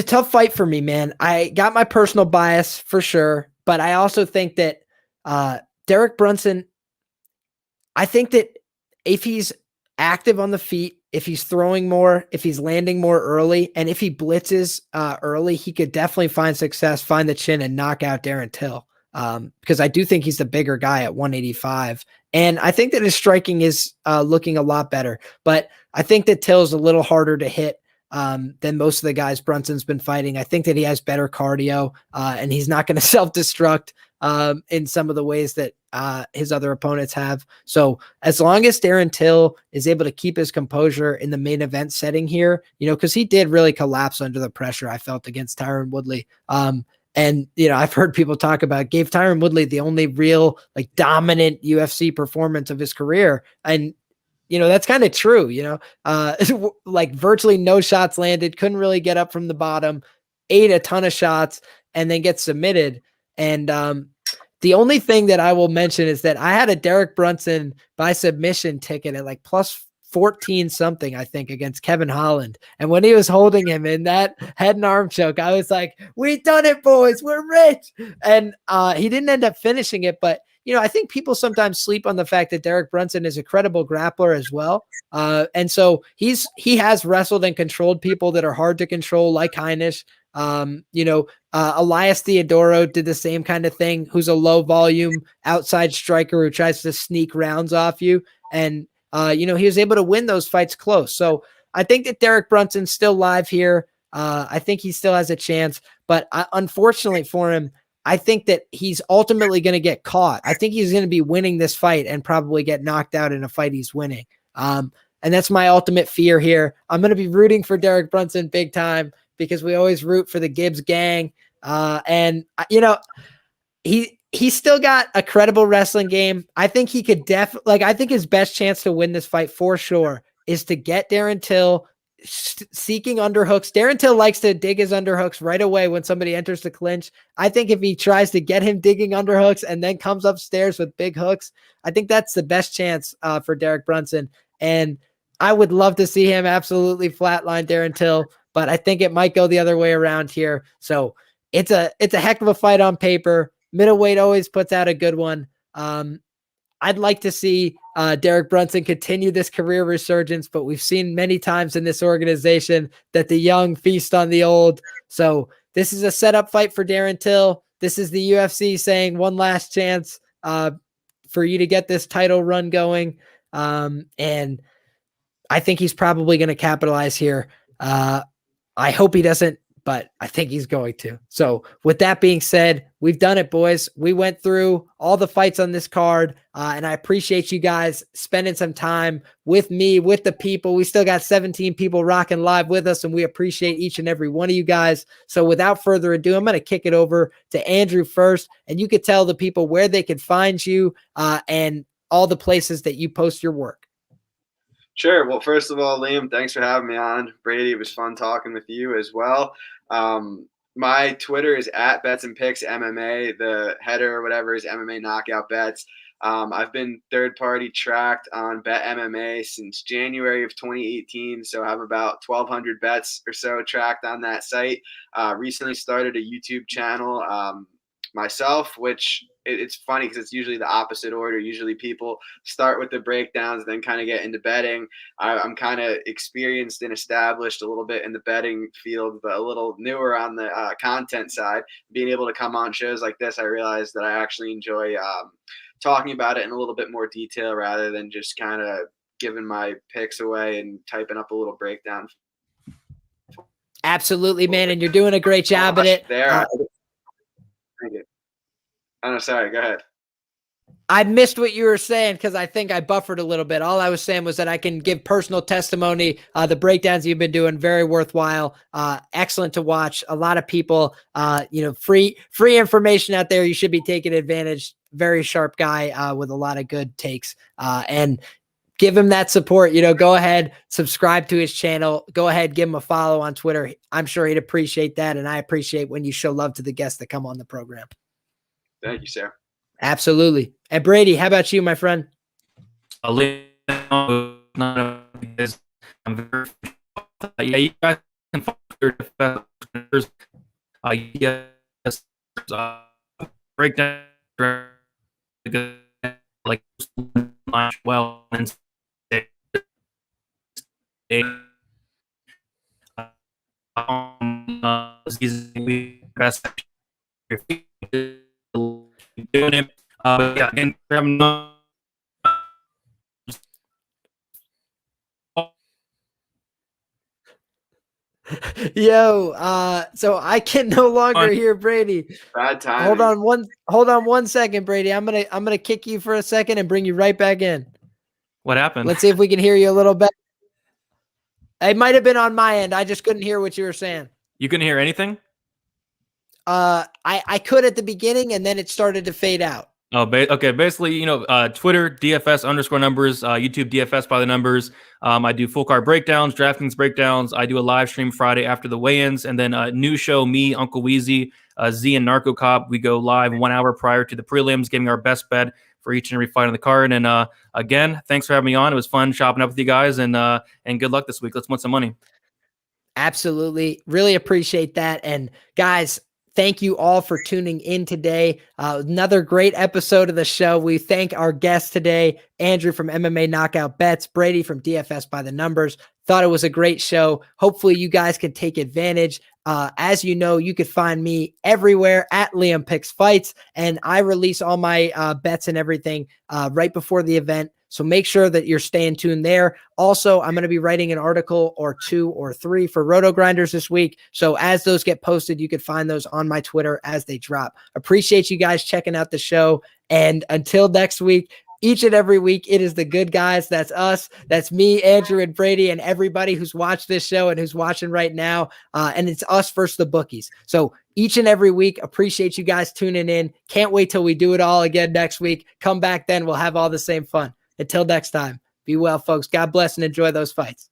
tough fight for me, man. I got my personal bias for sure, but I also think that Derek Brunson, I think that if he's active on the feet, if he's throwing more, if he's landing more early, and if he blitzes early, he could definitely find success, find the chin, and knock out Darren Till. Because I do think he's the bigger guy at 185. And I think that his striking is looking a lot better. But I think that Till's a little harder to hit than most of the guys Brunson's been fighting. I think that he has better cardio, and he's not going to self-destruct in some of the ways that his other opponents have. So as long as Darren Till is able to keep his composure in the main event setting here, because he did really collapse under the pressure I felt against Tyron Woodley. And, I've heard people talk about gave Tyron Woodley the only real dominant UFC performance of his career. And, that's kind of true, virtually no shots landed, couldn't really get up from the bottom, ate a ton of shots, and then get submitted. And the only thing that I will mention is that I had a Derek Brunson by submission ticket at plus 14 something, I think, against Kevin Holland. And when he was holding him in that head and arm choke, I was like, we done it, boys. We're rich. And he didn't end up finishing it. But, I think people sometimes sleep on the fact that Derek Brunson is a credible grappler as well. And so he has wrestled and controlled people that are hard to control, like Heinisch. Elias Theodoro did the same kind of thing, who's a low volume outside striker who tries to sneak rounds off you. And, he was able to win those fights close. So I think that Derek Brunson's still live here. I think he still has a chance, but unfortunately for him, I think that he's ultimately going to get caught. I think he's going to be winning this fight and probably get knocked out in a fight he's winning. And that's my ultimate fear here. I'm going to be rooting for Derek Brunson big time because we always root for the Gibbs gang. And he's still got a credible wrestling game. I think he could I think his best chance to win this fight for sure is to get Darren Till seeking underhooks. Darren Till likes to dig his underhooks right away when somebody enters the clinch. I think if he tries to get him digging underhooks and then comes upstairs with big hooks, I think that's the best chance for Derek Brunson. And I would love to see him absolutely flatline Darren Till, but I think it might go the other way around here. So it's a heck of a fight on paper. Middleweight always puts out a good one. I'd like to see Derek Brunson continue this career resurgence, but we've seen many times in this organization that the young feast on the old. So this is a setup fight for Darren Till. This is the UFC saying one last chance for you to get this title run going. And I think he's probably going to capitalize here. I hope he doesn't, but I think he's going to. So with that being said, we've done it, boys. We went through all the fights on this card, and I appreciate you guys spending some time with me, with the people. We still got 17 people rocking live with us, and we appreciate each and every one of you guys. So without further ado, I'm going to kick it over to Andrew first, and you could tell the people where they could find you and all the places that you post your work. Sure. Well, first of all, Liam, thanks for having me on. Brady, it was fun talking with you as well. My Twitter is at Bets and Picks MMA. The header or whatever is MMA Knockout Bets. I've been third-party tracked on Bet MMA since January of 2018, so I have about 1,200 bets or so tracked on that site. Recently started a YouTube channel myself, which it's funny because it's usually the opposite order. Usually people start with the breakdowns, then kind of get into betting. I'm kind of experienced and established a little bit in the betting field, but a little newer on the content side. Being able to come on shows like this, I realized that I actually enjoy talking about it in a little bit more detail rather than just kind of giving my picks away and typing up a little breakdown. Absolutely, man, and you're doing a great job at it. Thank you. Oh, no, sorry. Go ahead. I missed what you were saying because I think I buffered a little bit. All I was saying was that I can give personal testimony. The breakdowns you've been doing, very worthwhile. Excellent to watch. A lot of people, free information out there. You should be taking advantage. Very sharp guy with a lot of good takes. And give him that support. Go ahead, subscribe to his channel. Go ahead, give him a follow on Twitter. I'm sure he'd appreciate that. And I appreciate when you show love to the guests that come on the program. Thank you, sir. Absolutely. And Brady, how about you, my friend? You guys can follow your defenders. Yes, breakdown like well and doing it. Yeah, and so I can no longer hear Brady. Bad time. Hold on one second, Brady. I'm gonna kick you for a second and bring you right back in. What happened? Let's see if we can hear you a little better. It might have been on my end. I just couldn't hear what you were saying. You couldn't hear anything? I could at the beginning, and then it started to fade out. Oh, okay. Basically, Twitter, DFS_numbers, YouTube, DFS by the numbers. I do full card breakdowns, DraftKings breakdowns. I do a live stream Friday after the weigh-ins, and then a new show, me, Uncle Weezy, Z, and Narco Cop. We go live 1 hour prior to the prelims, giving our best bet for each and every fight on the card. And again, thanks for having me on. It was fun chopping up with you guys, and good luck this week. Let's win some money. Absolutely. Really appreciate that. And guys, thank you all for tuning in today. Another great episode of the show. We thank our guests today, Andrew from MMA Knockout Bets, Brady from DFS by the Numbers. Thought it was a great show. Hopefully you guys can take advantage. As you know, you could find me everywhere at Liam Picks Fights, and I release all my bets and everything right before the event. So make sure that you're staying tuned there. Also, I'm going to be writing an article or 2 or 3 for Roto Grinders this week. So as those get posted, you can find those on my Twitter as they drop. Appreciate you guys checking out the show. And until next week, each and every week, it is the good guys. That's us. That's me, Andrew, and Brady, and everybody who's watched this show and who's watching right now. And it's us versus the bookies. So each and every week, appreciate you guys tuning in. Can't wait till we do it all again next week. Come back then. We'll have all the same fun. Until next time, be well, folks. God bless and enjoy those fights.